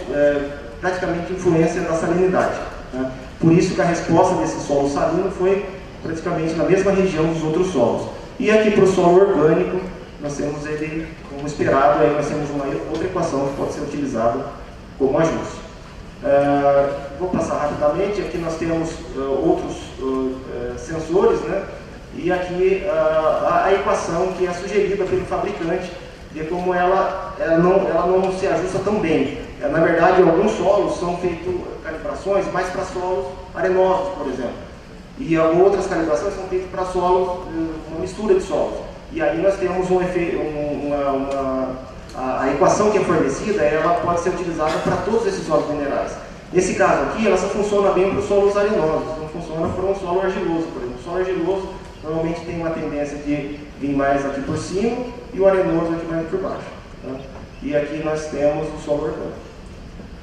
praticamente influência da salinidade, né? Por isso que a resposta desse solo salino foi praticamente na mesma região dos outros solos. E aqui para o solo orgânico, nós temos ele como esperado, aí nós temos uma outra equação que pode ser utilizada como ajuste. Vou passar rapidamente. Aqui nós temos outros sensores, né? E aqui a equação que é sugerida pelo fabricante, de como ela não se ajusta tão bem. Na verdade, alguns solos são feitos calibrações mais para solos arenosos, por exemplo. E outras calibrações são feitas para solos, uma mistura de solos. E aí nós temos a equação que é fornecida, ela pode ser utilizada para todos esses solos minerais. Nesse caso aqui, ela só funciona bem para os solos arenosos, não funciona para um solo argiloso, por exemplo. O solo argiloso normalmente tem uma tendência de vir mais aqui por cima e o arenoso aqui mais por baixo. Tá? E aqui nós temos o solo orgânico.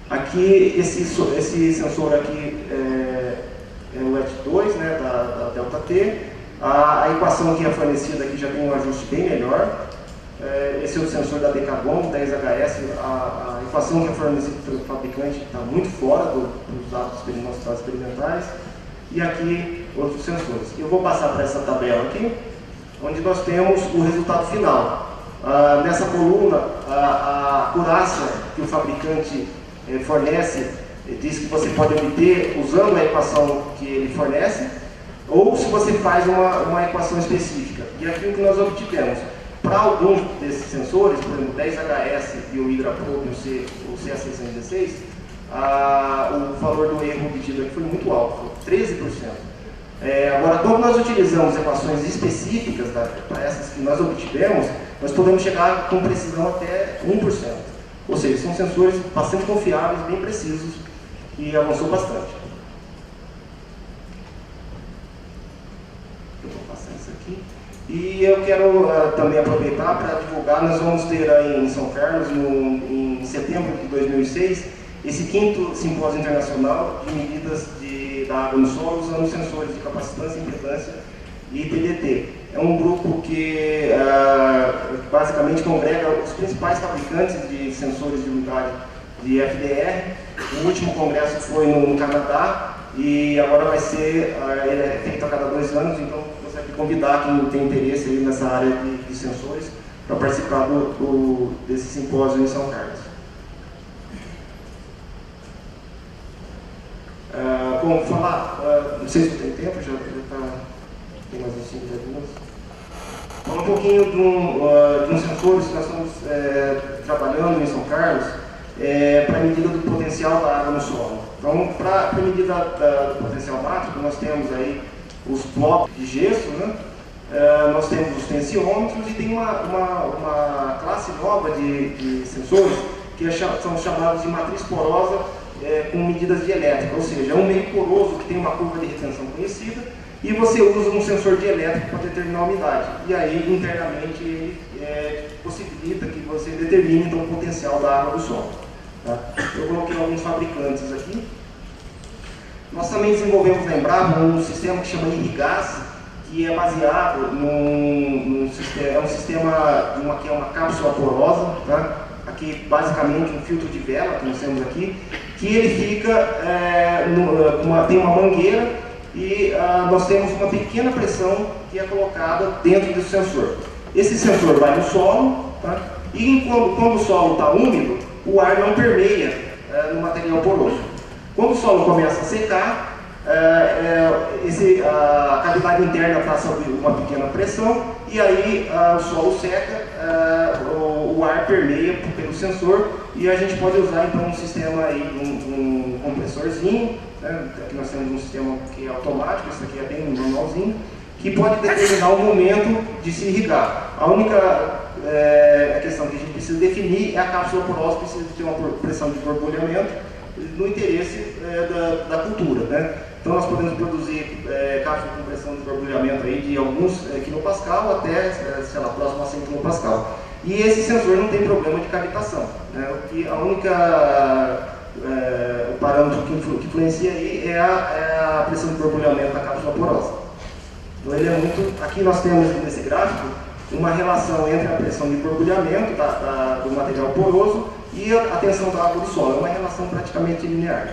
Aqui, esse sensor aqui é o ET2, né, da ΔT. A equação que é fornecida aqui já tem um ajuste bem melhor. Esse é o sensor da Decarbon, 10HS. A equação que é fornecida pelo fabricante está muito fora dos dados experimentais. E aqui, outros sensores. Eu vou passar para essa tabela aqui, onde nós temos o resultado final. Nessa coluna, a acurácia que o fabricante fornece, diz que você pode obter usando a equação que ele fornece, ou se você faz uma equação específica. E aqui o que nós obtivemos, para alguns desses sensores, por exemplo, 10HS e o HidraProbe, o CA616, o valor do erro obtido aqui foi muito alto, foi 13%. Agora, quando nós utilizamos equações específicas para essas que nós obtivemos, nós podemos chegar com precisão até 1%. Ou seja, são sensores bastante confiáveis, bem precisos, e avançou bastante. Eu vou passar isso aqui. E eu quero também aproveitar para divulgar, nós vamos ter aí em São Carlos, em setembro de 2006, esse 5º Simpósio Internacional de Medidas da Água no Solo usando sensores de capacitância, impedância e TDT. É um grupo que basicamente congrega os principais fabricantes de sensores de umidade de FDR. O último congresso foi no Canadá e agora vai ser, ele é feito a cada 2 anos, então gostaria de convidar quem tem interesse aí nessa área de sensores para participar desse simpósio em São Carlos. Bom, falar, não sei se tem tempo, já tem mais uns 5 minutos. Falar um pouquinho de uns sensores que nós estamos trabalhando em São Carlos para a medida do potencial da água no solo. Então, para a medida do potencial máximo, nós temos aí os blocos de gesso, né? Nós temos os tensiômetros e tem uma classe nova de sensores que são chamados de matriz porosa com medidas dielétricas, ou seja, é um meio poroso que tem uma curva de retenção conhecida e você usa um sensor dielétrico para determinar a umidade. E aí, internamente, ele possibilita que você determine então, o potencial da água do solo. Tá? Eu coloquei alguns fabricantes aqui. Nós também desenvolvemos na Embrapa um sistema que chama Irrigás, que é baseado num sistema que é uma cápsula porosa, tá? Aqui basicamente um filtro de vela que nós temos aqui, que ele fica, tem uma mangueira e nós temos uma pequena pressão que é colocada dentro desse sensor. Esse sensor vai no solo, tá? E quando o solo está úmido, o ar não permeia no material poroso. Quando o solo começa a secar, a cavidade interna passa sob uma pequena pressão e aí o solo seca, o ar permeia pelo sensor e a gente pode usar então um sistema aí, um compressorzinho, né? Aqui nós temos um sistema que é automático, esse aqui é bem manualzinho, que pode determinar o momento de se irrigar. A única questão que a gente precisa definir é a cápsula porosa, precisa ter uma pressão de borbulhamento no interesse da cultura, né? Então nós podemos produzir cápsulas com pressão de borbulhamento aí de alguns quilopascal até, sei lá, próximo a 100 quilopascal. E esse sensor não tem problema de cavitação, né? A única parâmetro que influencia aí é a pressão de borbulhamento da cápsula porosa. Então ele é muito. Aqui nós temos nesse gráfico uma relação entre a pressão de borbulhamento do material poroso e a tensão da água do solo. É uma relação praticamente linear.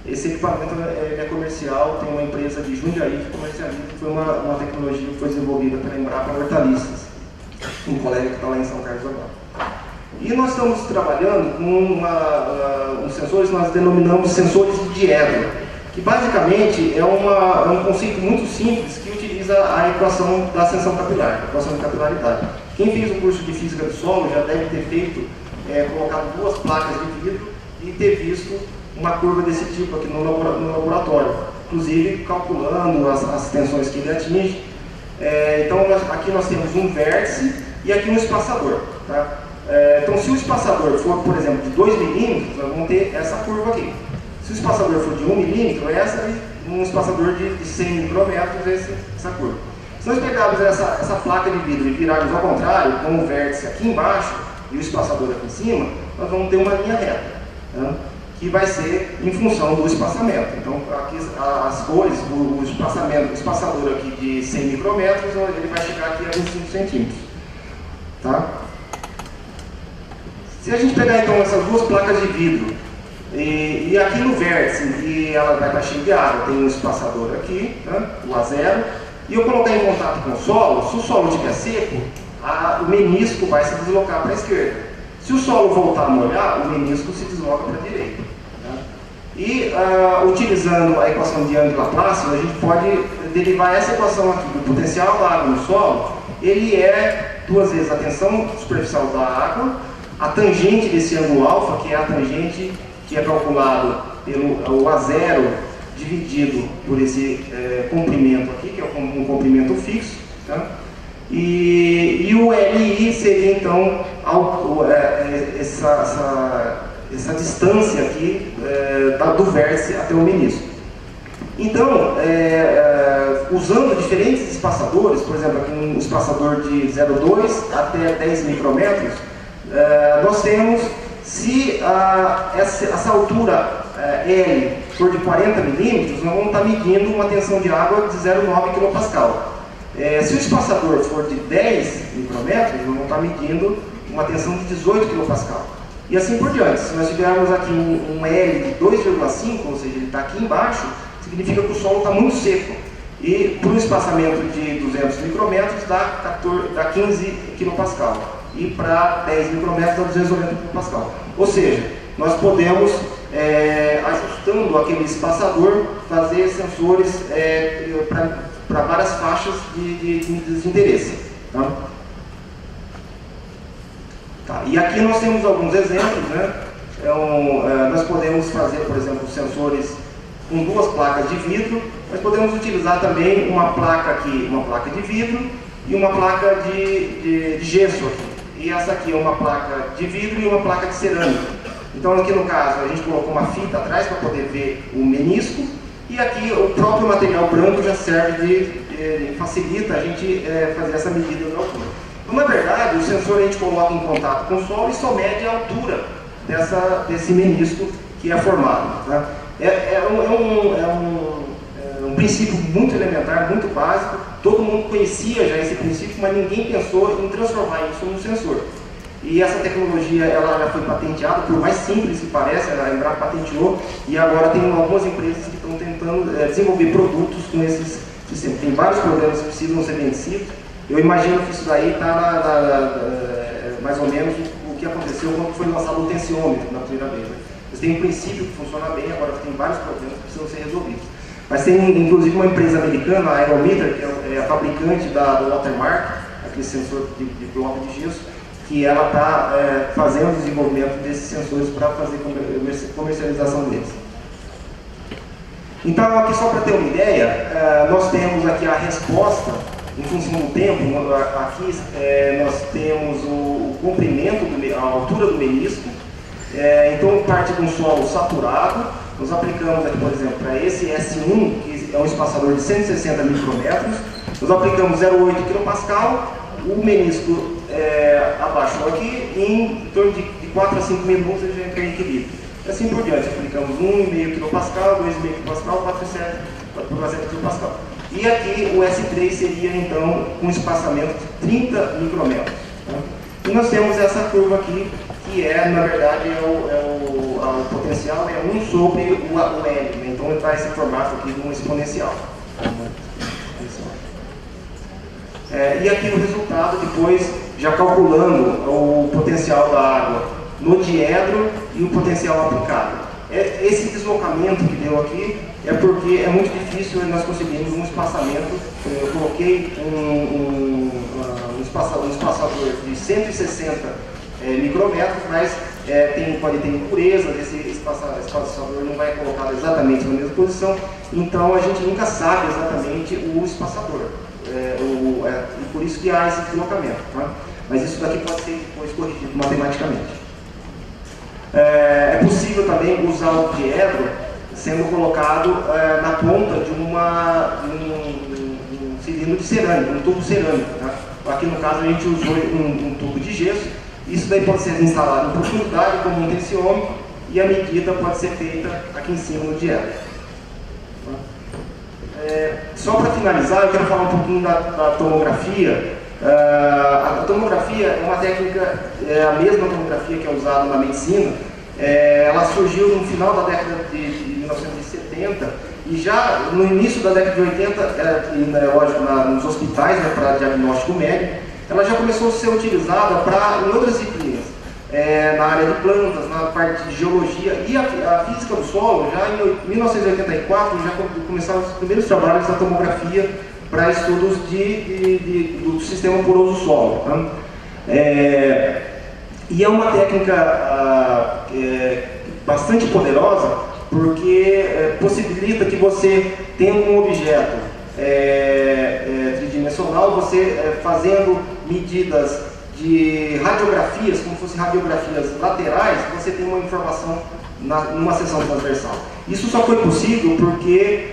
Esse equipamento é comercial, tem uma empresa de Jundiaí que comercializa, foi uma tecnologia que foi desenvolvida pela Embrapa Hortaliças, um colega que está lá em São Carlos agora. E nós estamos trabalhando com uns sensores que nós denominamos sensores de diedro, que basicamente é um conceito muito simples que utiliza a equação da ascensão capilar, a equação de capilaridade. Quem fez o curso de Física do Solo já deve ter feito colocado 2 placas de vidro e ter visto uma curva desse tipo aqui no laboratório, inclusive calculando as tensões que ele atinge. Então aqui nós temos um vértice e aqui um espaçador. Tá? Então se o espaçador for, por exemplo, de 2 milímetros, nós vamos ter essa curva aqui. Se o espaçador for de 1 milímetro, um espaçador de 100 micrômetros, essa curva. Se nós pegarmos essa placa de vidro e virarmos ao contrário, com o vértice aqui embaixo e o espaçador aqui em cima, nós vamos ter uma linha reta, né? Que vai ser em função do espaçamento. Então, aqui as cores, o espaçador aqui de 100 micrômetros, ele vai chegar aqui a 25 centímetros. Tá? Se a gente pegar então essas 2 placas de vidro, e aqui no vértice, e ela vai estar cheia de água, tem um espaçador aqui, né, o A0, e eu colocar em contato com o solo, se o solo estiver seco, o menisco vai se deslocar para a esquerda. Se o solo voltar a molhar, o menisco se desloca para a direita. Né? E utilizando a equação de Young-Laplace, a gente pode derivar essa equação aqui do potencial da água no solo. Ele é 2 vezes a tensão superficial da água, a tangente desse ângulo alfa, que é a tangente que é calculado pelo A0 dividido por esse comprimento aqui, que é um comprimento fixo. Tá? E o LI seria então essa distância aqui do vértice até o menisco. Então, usando diferentes espaçadores, por exemplo, aqui um espaçador de 0,2 até 10 micrômetros, nós temos, se essa altura L for de 40 milímetros, nós vamos estar medindo uma tensão de água de 0,9 kPa. Se o espaçador for de 10 micrômetros, nós vamos estar medindo uma tensão de 18 kPa. E assim por diante. Se nós tivermos aqui um L de 2,5, ou seja, ele está aqui embaixo, significa que o solo está muito seco. E para um espaçamento de 200 micrômetros dá 15 kPa. E para 10 micrômetros dá 290 kPa. Ou seja, nós podemos, ajustando aquele espaçador, fazer sensores para várias faixas de medidas de interesse. Tá? Tá. E aqui nós temos alguns exemplos. Né? Nós podemos fazer, por exemplo, sensores com 2 placas de vidro, mas podemos utilizar também uma placa aqui, uma placa de vidro e uma placa de gesso aqui. E essa aqui é uma placa de vidro e uma placa de cerâmica. Então aqui no caso a gente colocou uma fita atrás para poder ver o menisco, e aqui o próprio material branco já serve facilita a gente fazer essa medida da altura. Então, na verdade, o sensor a gente coloca em contato com o solo e só mede a altura desse menisco que é formado. Tá? É um princípio muito elementar, muito básico. Todo mundo conhecia já esse princípio, mas ninguém pensou em transformar isso num sensor. E essa tecnologia ela já foi patenteada, por mais simples que pareça, a Embrapa patenteou, e agora tem algumas empresas que estão tentando desenvolver produtos com esses sistemas. Tem vários problemas que precisam ser vencidos. Eu imagino que isso daí está mais ou menos o que aconteceu quando foi lançado o tensiômetro na primeira vez. Né? Mas tem um princípio que funciona bem, agora tem vários problemas que precisam ser resolvidos. Mas tem inclusive uma empresa americana, a Aerometer, que é a fabricante da Watermark, aquele sensor de bloco de gesso, que ela está fazendo o desenvolvimento desses sensores para fazer comercialização deles. Então, aqui só para ter uma ideia, nós temos aqui a resposta em função do tempo. Aqui nós temos o comprimento, a altura do menisco. Então, parte de um solo saturado, nós aplicamos aqui, por exemplo, para esse S1, que é um espaçador de 160 micrômetros, nós aplicamos 0,8 kPa, o menisco abaixou aqui, e em torno de 4 a 5 minutos ele já entra em equilíbrio. Assim por diante, aplicamos 1,5 kPa, 2,5 kPa, 4,7 kPa. E aqui o S3 seria então um espaçamento de 30 micrômetros. Tá? E nós temos essa curva aqui, que na verdade, o potencial é 1 sobre o L, né? Então ele traz esse formato aqui de um exponencial. E aqui o resultado, depois, já calculando o potencial da água no diedro e o potencial aplicado. Esse deslocamento que deu aqui é porque é muito difícil nós conseguirmos um espaçamento. Eu coloquei um espaçador de 160 micrômetros, mas pode ter impurezas, esse espaçador não vai colocado exatamente na mesma posição, então a gente nunca sabe exatamente o espaçador, e por isso que há esse deslocamento, tá? Mas isso daqui pode ser depois corrigido matematicamente. É possível também usar o diedro sendo colocado na ponta de um cilindro de cerâmica, um tubo cerâmico, tá? Aqui no caso a gente usou um tubo de gesso. Isso daí pode ser instalado em profundidade como um tensiômetro e a medida pode ser feita aqui em cima no diedro. Só para finalizar, eu quero falar um pouquinho da tomografia. A tomografia é uma técnica, a mesma tomografia que é usada na medicina. Ela surgiu no final da década de 1970 e já no início da década de 80, lógico, nos hospitais, né, para diagnóstico médico, ela já começou a ser utilizada em outras disciplinas, na área de plantas, na parte de geologia e a física do solo. Já em 1984 já começaram os primeiros trabalhos da tomografia para estudos do sistema poroso do solo. Tá? E é uma técnica bastante poderosa, porque possibilita que você tenha um objeto tridimensional, você fazendo medidas de radiografias, como se fossem radiografias laterais, você tem uma informação numa seção transversal. Isso só foi possível porque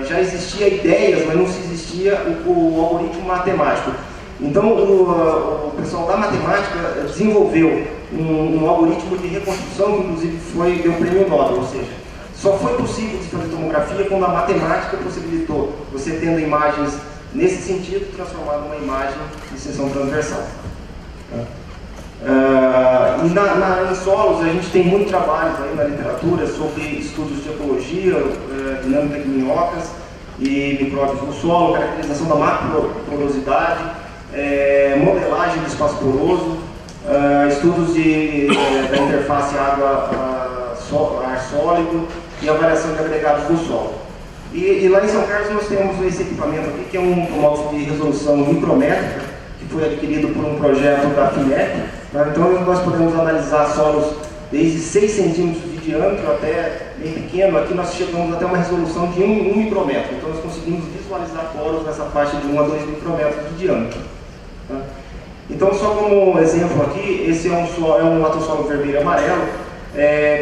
já existia ideias, mas não se existia o algoritmo matemático. Então o pessoal da matemática desenvolveu um algoritmo de reconstrução que inclusive deu o prêmio Nobel, ou seja, só foi possível de fazer tomografia quando a matemática possibilitou você tendo imagens nesse sentido transformar numa imagem de seção transversal. E em solos a gente tem muito trabalho aí na literatura sobre estudos de ecologia, dinâmica de minhocas e micróbios no solo, caracterização da macroporosidade, modelagem do espaço poroso, estudos da interface água-ar sólido e avaliação de agregados do solo. E lá em São Carlos nós temos esse equipamento aqui, que é um tomógrafo de resolução micrométrica, que foi adquirido por um projeto da FINEP. Tá? Então nós podemos analisar solos desde 6 centímetros de diâmetro até bem pequeno. Aqui nós chegamos até uma resolução de 1 micrômetro. Então nós conseguimos visualizar poros nessa faixa de 1 a 2 micrômetros de diâmetro. Tá? Então, só como exemplo aqui, esse é um latossolo vermelho e amarelo,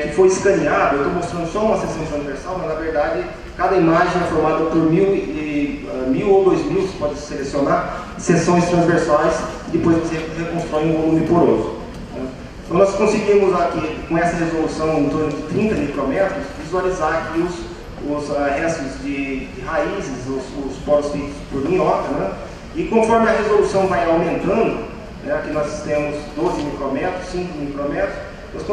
que foi escaneado. Eu estou mostrando só uma seção transversal, mas na verdade cada imagem é formada por 1.000 ou 2.000, você pode selecionar, seções transversais e depois você reconstrói um volume poroso. Então nós conseguimos aqui, com essa resolução em torno de 30 micrômetros, visualizar aqui os restos de raízes, os poros feitos por minhoca, né? E conforme a resolução vai aumentando, aqui nós temos 12 micrômetros, 5 micrômetros, nós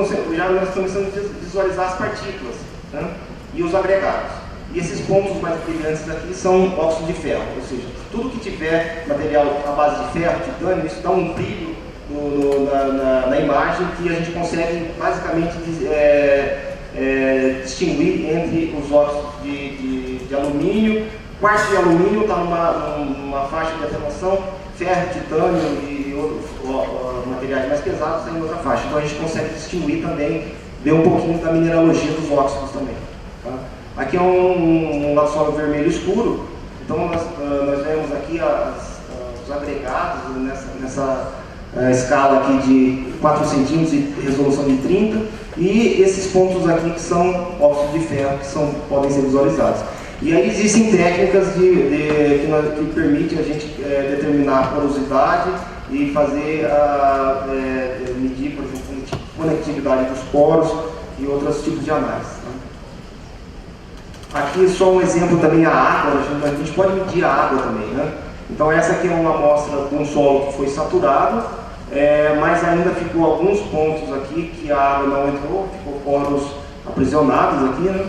começamos a visualizar as partículas, né? E os agregados. E esses pontos mais brilhantes aqui são óxido de ferro, ou seja, tudo que tiver material à base de ferro, titânio, isso dá um brilho na imagem que a gente consegue basicamente distinguir entre os óxidos de alumínio. Quartzo de alumínio está numa faixa de atenuação, ferro, titânio e outros materiais mais pesados estão em outra faixa. Então a gente consegue distinguir também, ver um pouquinho da mineralogia dos óxidos também. Tá? Aqui é um latossolo vermelho escuro, então nós vemos aqui os agregados nessa escala aqui de 4 centímetros e resolução de 30, e esses pontos aqui que são óxidos de ferro que podem ser visualizados. E aí existem técnicas que permitem a gente determinar a porosidade e fazer medir, por exemplo, a conectividade dos poros e outros tipos de análise. Aqui só um exemplo também, a água, a gente pode medir a água também, né? Então essa aqui é uma amostra de um solo que foi saturado, mas ainda ficou alguns pontos aqui que a água não entrou, ficou poros aprisionados aqui, né?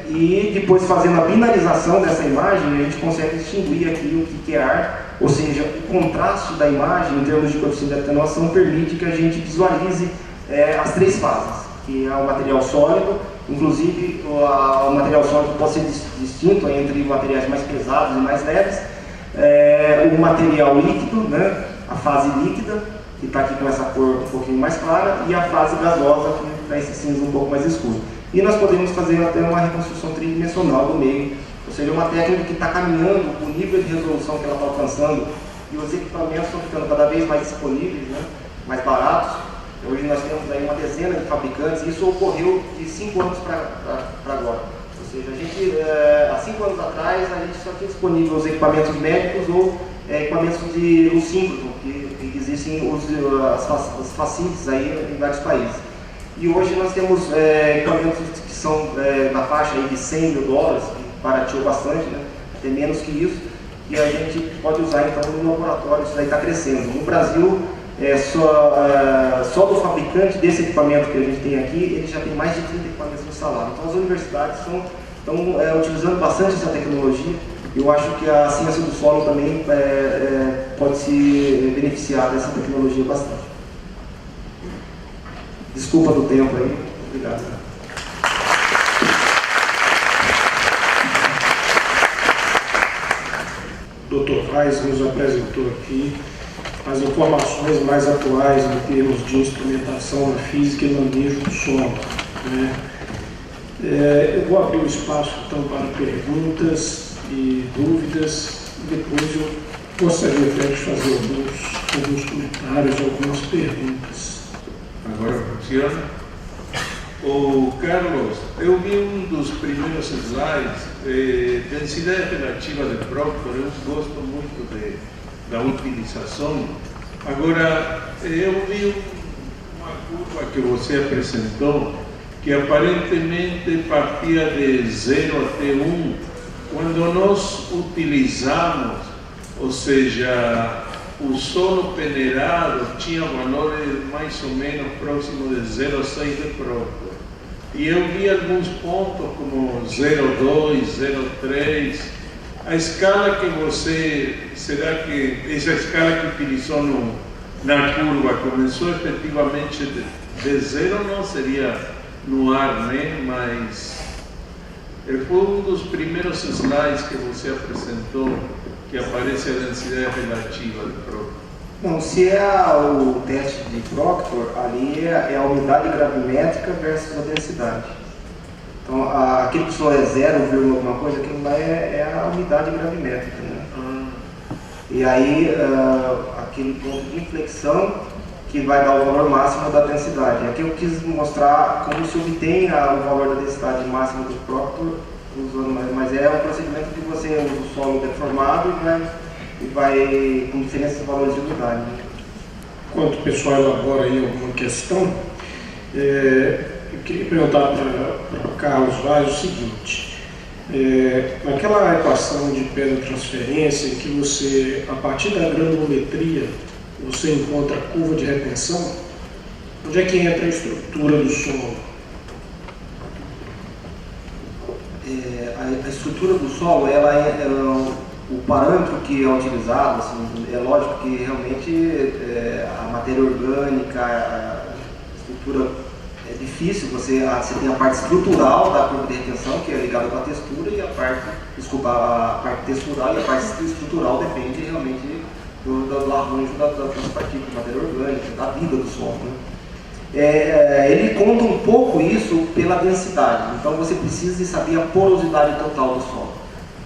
E depois, fazendo a binarização dessa imagem, a gente consegue distinguir aqui o que é ar, ou seja, o contraste da imagem em termos de coeficiente de atenuação permite que a gente visualize as 3 fases, que é o material sólido. Inclusive, o material sólido pode ser distinto entre materiais mais pesados e mais leves, O material líquido, né? A fase líquida, que está aqui com essa cor um pouquinho mais clara, e a fase gasosa, que está esse cinza um pouco mais escuro. E nós podemos fazer até uma reconstrução tridimensional do meio, ou seja, uma técnica que está caminhando, o nível de resolução que ela está alcançando, e os equipamentos estão ficando cada vez mais disponíveis, né? Mais baratos. Hoje nós temos aí uma dezena de fabricantes, e isso ocorreu de 5 anos para agora. Ou seja, a gente, há 5 anos atrás, a gente só tinha disponível os equipamentos médicos ou equipamentos de luz síncrono, que existem as facilities aí em vários países. E hoje nós temos equipamentos que são na faixa aí de $100 mil, que barateou bastante, né? Até menos que isso, e a gente pode usar então no laboratório, isso daí está crescendo. No Brasil, só do fabricante desse equipamento que a gente tem aqui, ele já tem mais de 30 equipamentos instalados. Então as universidades estão utilizando bastante essa tecnologia. Eu acho que a ciência do solo também pode se beneficiar dessa tecnologia bastante. Desculpa do tempo aí. Obrigado. O Dr. Reis nos apresentou aqui as informações mais atuais em termos de instrumentação na física e manejo do solo, né? Eu vou abrir o espaço então para perguntas e dúvidas. Depois eu gostaria até de fazer alguns comentários, algumas perguntas. Agora funciona. Carlos, eu vi um dos primeiros slides, densidade relativa de Proctor. Eu gosto muito da utilização. Agora, eu vi uma curva que você apresentou, que aparentemente partia de 0 até 1, quando nós utilizamos, ou seja, o solo peneirado tinha valores mais ou menos próximos de 0,6 de Proctor. E eu vi alguns pontos como 0,2, 0,3. A escala que você, será que essa escala que utilizou na curva começou efetivamente de 0, não seria no ar, né? Mas foi um dos primeiros slides que você apresentou, que aparece a densidade relativa de Proctor. Não, se o teste de Proctor, ali é a unidade gravimétrica versus a densidade. Então, aquele que só é 0, alguma coisa, aquilo lá é a unidade gravimétrica, né? E aí, aquele ponto de inflexão que vai dar o valor máximo da densidade. Aqui eu quis mostrar como se obtém o valor da densidade máxima do Proctor, mas é um procedimento que você usa o solo deformado e vai com diferentes valores de unidade. Né? Enquanto o pessoal elabora aí alguma questão, eu queria perguntar para o Carlos Vaz o seguinte: naquela equação de penetransferência, que você, a partir da granulometria, você encontra a curva de retenção, onde é que entra a estrutura do solo? A estrutura do solo, o parâmetro que é utilizado, assim, é lógico que realmente a matéria orgânica, a estrutura é difícil, você tem a parte estrutural da curva de retenção, que é ligada com a textura, e a parte textural e a parte estrutural depende realmente do arranjo das partículas, da matéria orgânica, da vida do solo. Né? Ele conta um pouco isso pela densidade, então você precisa de saber a porosidade total do solo.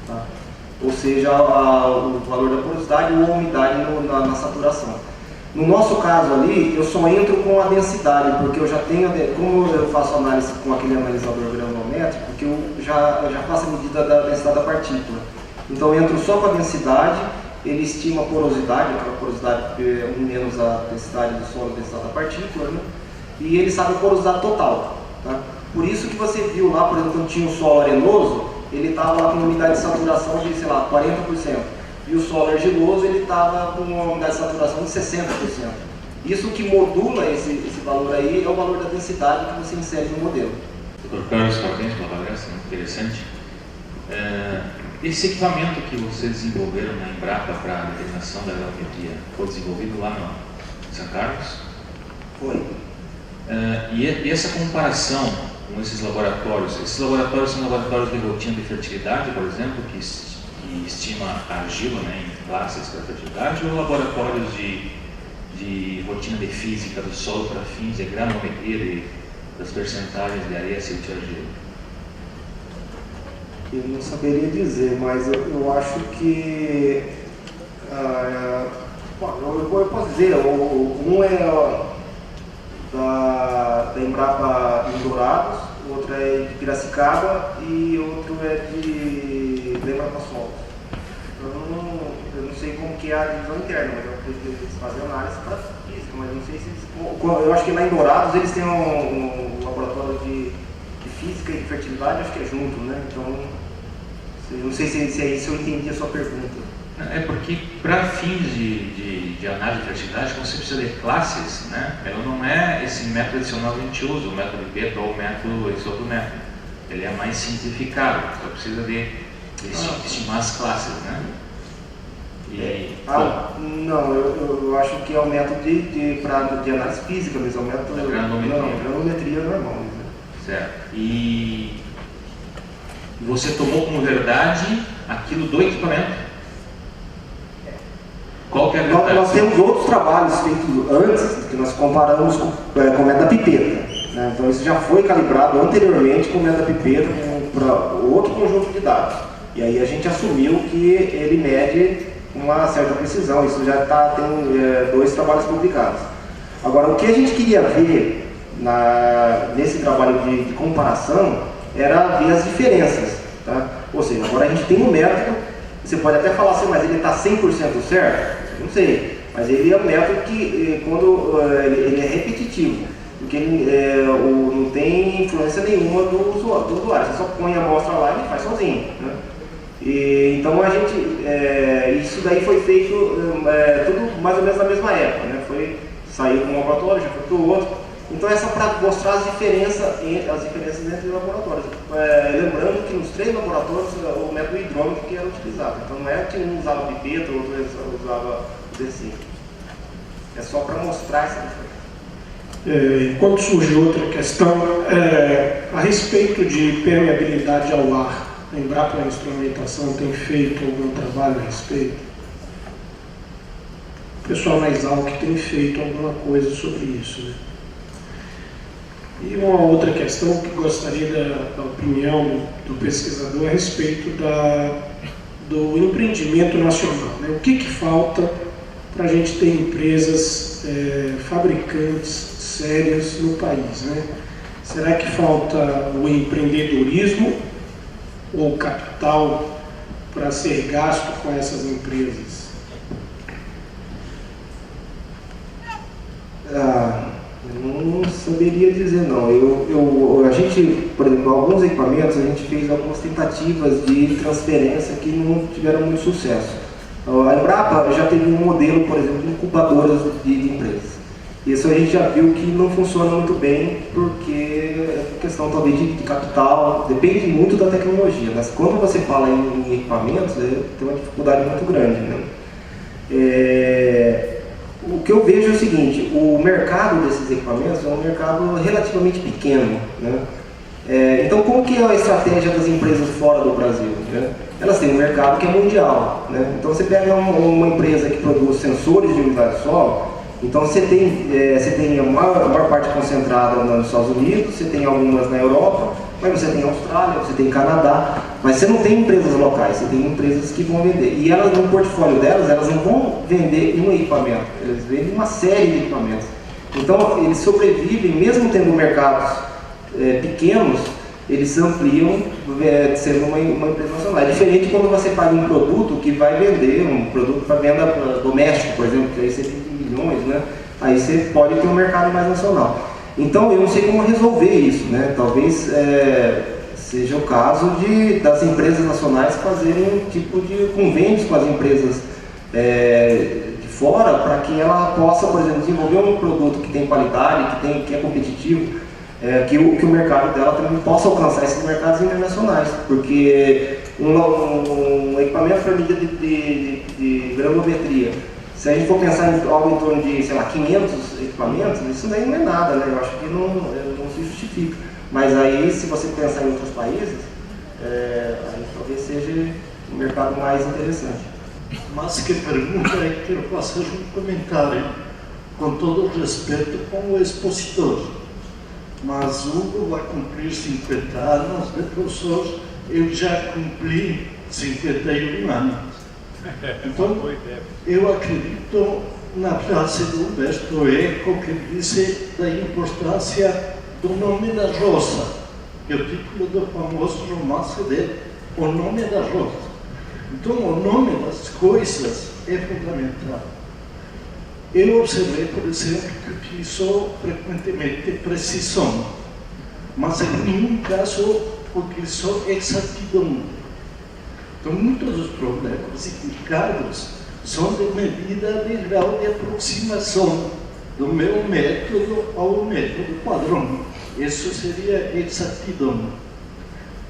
Tá? Ou seja, o valor da porosidade ou a umidade na saturação. No nosso caso ali, eu só entro com a densidade, porque eu já tenho, como eu faço análise com aquele analisador granulométrico, porque eu já faço a medida da densidade da partícula. Então eu entro só com a densidade, ele estima a porosidade, aquela porosidade menos a densidade do solo, a densidade da partícula, né? E ele sabe a porosidade total. Tá? Por isso que você viu lá, por exemplo, quando tinha um solo arenoso, ele estava lá com uma umidade de saturação de, sei lá, 40%. E o solo argiloso, ele estava com uma umidade de saturação de 60%. Isso que modula esse valor aí é o valor da densidade que você insere no modelo. Dr. Carlos, parabéns pela palestra, muito interessante. Esse equipamento que vocês desenvolveram na Embrapa para a determinação da gravimetria foi desenvolvido lá no São Carlos? Foi. E essa comparação com esses laboratórios são laboratórios de rotina de fertilidade, por exemplo, que que estima a argila, né, em classes para fertilidade, ou laboratórios de rotina de física do solo para fins de granometria das percentagens de areia, silt e argila? Eu não saberia dizer, mas eu acho que eu posso dizer, um é da Embrapa em Dourados, o outro é de Piracicaba e outro é de Embrapa Solos. Eu não sei como que é a divisão interna, mas eu acredito que eles fazem análise para física, mas não sei se eles... Eu acho que lá em Dourados eles têm um laboratório de física e de fertilidade, acho que é junto, né? Então, eu não sei se eu entendi a sua pergunta. É porque, para fins de análise de fertilidade, como você precisa de classes, né, ela não é esse método tradicional que a gente usa, o método de Peto ou o método, esse outro método. Ele é mais simplificado, só precisa de estimar as classes, né? Não, eu acho que é o método de análise física mesmo, é o método da granometria. Não, granometria normal. Né? Certo. E você tomou como verdade aquilo do equipamento? Qual que é a verdade? Nós temos outros trabalhos feitos antes, que nós comparamos com o método da pipeta. Né? Então isso já foi calibrado anteriormente com o método da pipeta para outro conjunto de dados. E aí a gente assumiu que ele mede uma certa precisão. Isso já tem 2 trabalhos publicados. Agora, o que a gente queria ver nesse trabalho de comparação era ver as diferenças. Tá? Ou seja, agora a gente tem um método, você pode até falar assim, mas ele está 100% certo? Não sei, mas ele é um método que quando ele é repetitivo, porque ele não tem influência nenhuma do usuário, você só põe a amostra lá e ele faz sozinho. Né? Então a gente, isso daí foi feito tudo mais ou menos na mesma época, né? Saiu de um laboratório, já foi para o outro. Então essa para mostrar as diferenças entre os laboratórios. Lembrando que nos 3 laboratórios o método hidrômetro que era utilizado. Então não é que um usava pipeta, o outro usava o D5. É só para mostrar essa diferença. Enquanto surge outra questão, a respeito de permeabilidade ao ar, a Embrapa na instrumentação tem feito algum trabalho a respeito? O pessoal na Exalc tem feito alguma coisa sobre isso, né? E uma outra questão que gostaria da opinião do pesquisador a respeito do empreendimento nacional, né? O que falta para a gente ter empresas fabricantes sérias no país, né? Será que falta o empreendedorismo ou capital para ser gasto com essas empresas? Eu não saberia dizer não. A gente, por exemplo, alguns equipamentos, a gente fez algumas tentativas de transferência que não tiveram muito sucesso. A Embrapa já teve um modelo, por exemplo, de incubadoras de empresas. Isso a gente já viu que não funciona muito bem, porque é questão talvez de capital, depende muito da tecnologia. Mas quando você fala em equipamentos, tem uma dificuldade muito grande, né? O que eu vejo é o seguinte, o mercado desses equipamentos é um mercado relativamente pequeno, né? Então, como que é a estratégia das empresas fora do Brasil? Né? Elas têm um mercado que é mundial, né? Então, você pega uma empresa que produz sensores de umidade do solo, então você tem a maior parte concentrada nos Estados Unidos, você tem algumas na Europa, mas você tem Austrália, você tem Canadá, mas você não tem empresas locais, você tem empresas que vão vender. E elas, no portfólio delas, elas não vão vender um equipamento, elas vendem uma série de equipamentos. Então, eles sobrevivem, mesmo tendo mercados pequenos, eles ampliam sendo uma empresa nacional. É diferente quando você paga um produto que vai vender, um produto para venda doméstico, por exemplo, que aí você tem milhões, né? Aí você pode ter um mercado mais nacional. Então, eu não sei como resolver isso, né? Talvez seja o caso das empresas nacionais fazerem um tipo de convênios com as empresas de fora, para que ela possa, por exemplo, desenvolver um produto que tem qualidade, que é competitivo, que o mercado dela também possa alcançar esses mercados internacionais, porque um equipamento para medida de granometria, se a gente for pensar em algo em torno de, sei lá, 500 equipamentos, isso daí não é nada, né? Eu acho que não se justifica. Mas aí, se você pensar em outros países, aí talvez seja um mercado mais interessante. Mas que pergunta é que eu faço um comentário, com todo o respeito com o expositor. Mas Hugo vai cumprir 50 anos de professor, eu já cumpri 51 anos. Então, eu acredito na frase do Humberto Eco que diz da importância do nome da rosa, que é o título do famoso romance dele, O Nome da Rosa. Então, o nome das coisas é fundamental. Eu observei, por exemplo, que utilizou frequentemente precisão, mas em nenhum caso utilizou exatidão. Então, muitos dos problemas implicados são de medida de grau de aproximação do meu método ao método padrão. Isso seria exatidão.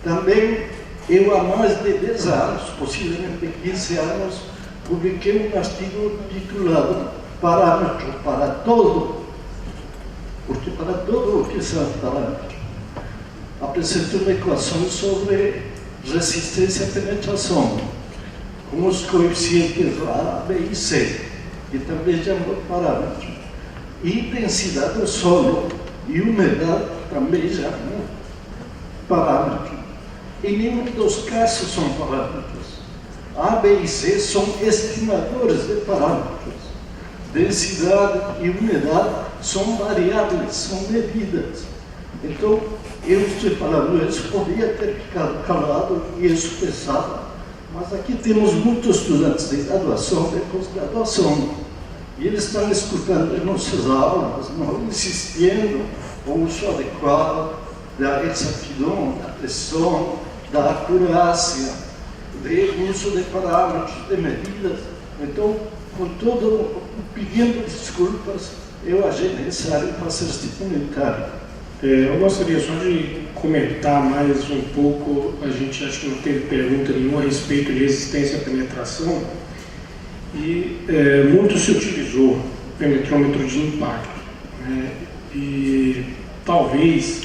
Também, eu há mais de 10 anos, possivelmente 15 anos, publiquei um artigo titulado Parâmetro para todo, porque para todo o que são parâmetros. Apresento uma equação sobre resistência à penetração, com os coeficientes A, B e C, que também chamam parâmetro. E densidade do solo e umidade também chamam parâmetro. Em nenhum dos casos são parâmetros. A, B e C são estimadores de parâmetros. Densidade e umidade são variáveis, são medidas. Então, eu estou falando isso, poderia ter ficado calado e expressado, mas aqui temos muitos estudantes de graduação, de pós-graduação, e eles estão escutando as nossas aulas, não insistindo no uso adequado da exatidão, da pressão, da acurácia, do uso de parâmetros, de medidas. Então, com todo pedindo desculpas, eu achei necessário fazer este comentário. Eu gostaria só de comentar mais um pouco, a gente acho que não teve pergunta nenhuma a respeito de resistência à penetração, e muito se utilizou o penetrômetro de impacto, né? E talvez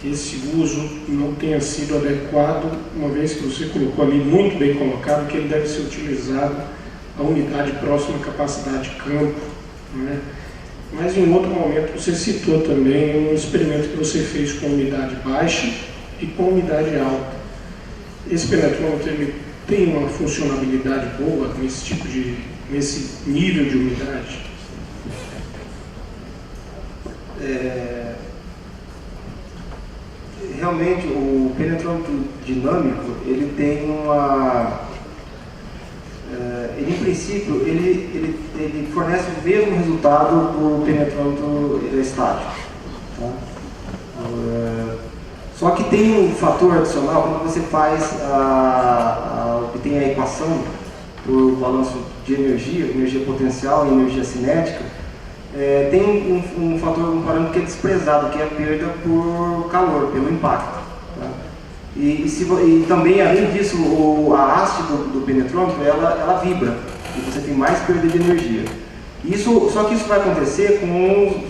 esse uso não tenha sido adequado, uma vez que você colocou ali muito bem colocado, que ele deve ser utilizado a unidade próxima à capacidade de campo, né? Mas em outro momento você citou também um experimento que você fez com umidade baixa e com umidade alta. Esse penetrômetro ele tem uma funcionalidade boa nesse nível de umidade? Realmente o penetrômetro dinâmico ele tem uma ele, em princípio, ele fornece o mesmo resultado do penetrômetro estático. Tá? Só que tem um fator adicional quando você faz obtém a equação por balanço de energia potencial e energia cinética. Tem um parâmetro que é desprezado, que é a perda por calor, pelo impacto. Tá? E também, além disso, a haste do penetrômetro, ela vibra, e você tem mais perda de energia. Só que isso vai acontecer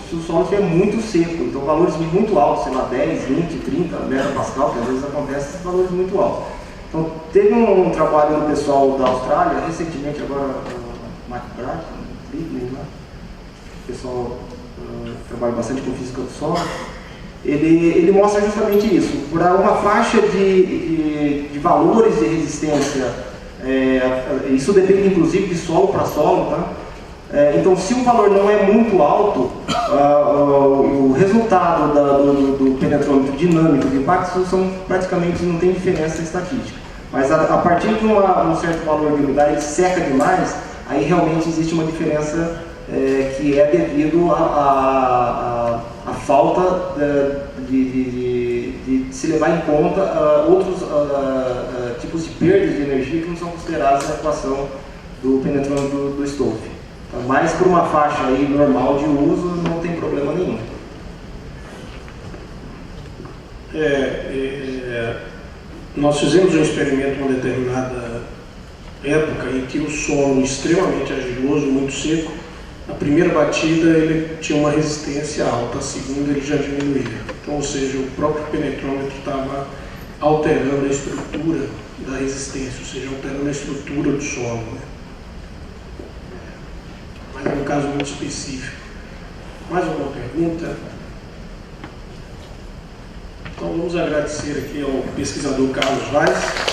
se o solo estiver muito seco, então valores muito altos, sei lá, 10, 20, 30 megapascal, que às vezes acontece esses valores muito altos. Então, teve um trabalho do pessoal da Austrália, recentemente agora, o McBride, o pessoal trabalha bastante com física do solo. Ele mostra justamente isso, para uma faixa de valores de resistência, isso depende inclusive de solo para solo, tá? Então, se o valor não é muito alto, o resultado do penetrômetro dinâmico de impacto praticamente não tem diferença estatística. Mas a partir de um certo valor de umidade, ele seca demais, aí realmente existe uma diferença que é devido à falta de se levar em conta outros tipos de perdas de energia que não são considerados na equação do penetrômetro do Stolfe. Então, mas por uma faixa aí normal de uso, não tem problema nenhum. Nós fizemos um experimento em uma determinada época em que o solo extremamente argiloso, muito seco, a primeira batida ele tinha uma resistência alta, a segunda ele já diminuía. Então, ou seja, o próprio penetrômetro estava alterando a estrutura da resistência, ou seja, alterando a estrutura do solo, né? Mas é um caso muito específico. Mais alguma pergunta? Então vamos agradecer aqui ao pesquisador Carlos Vaz.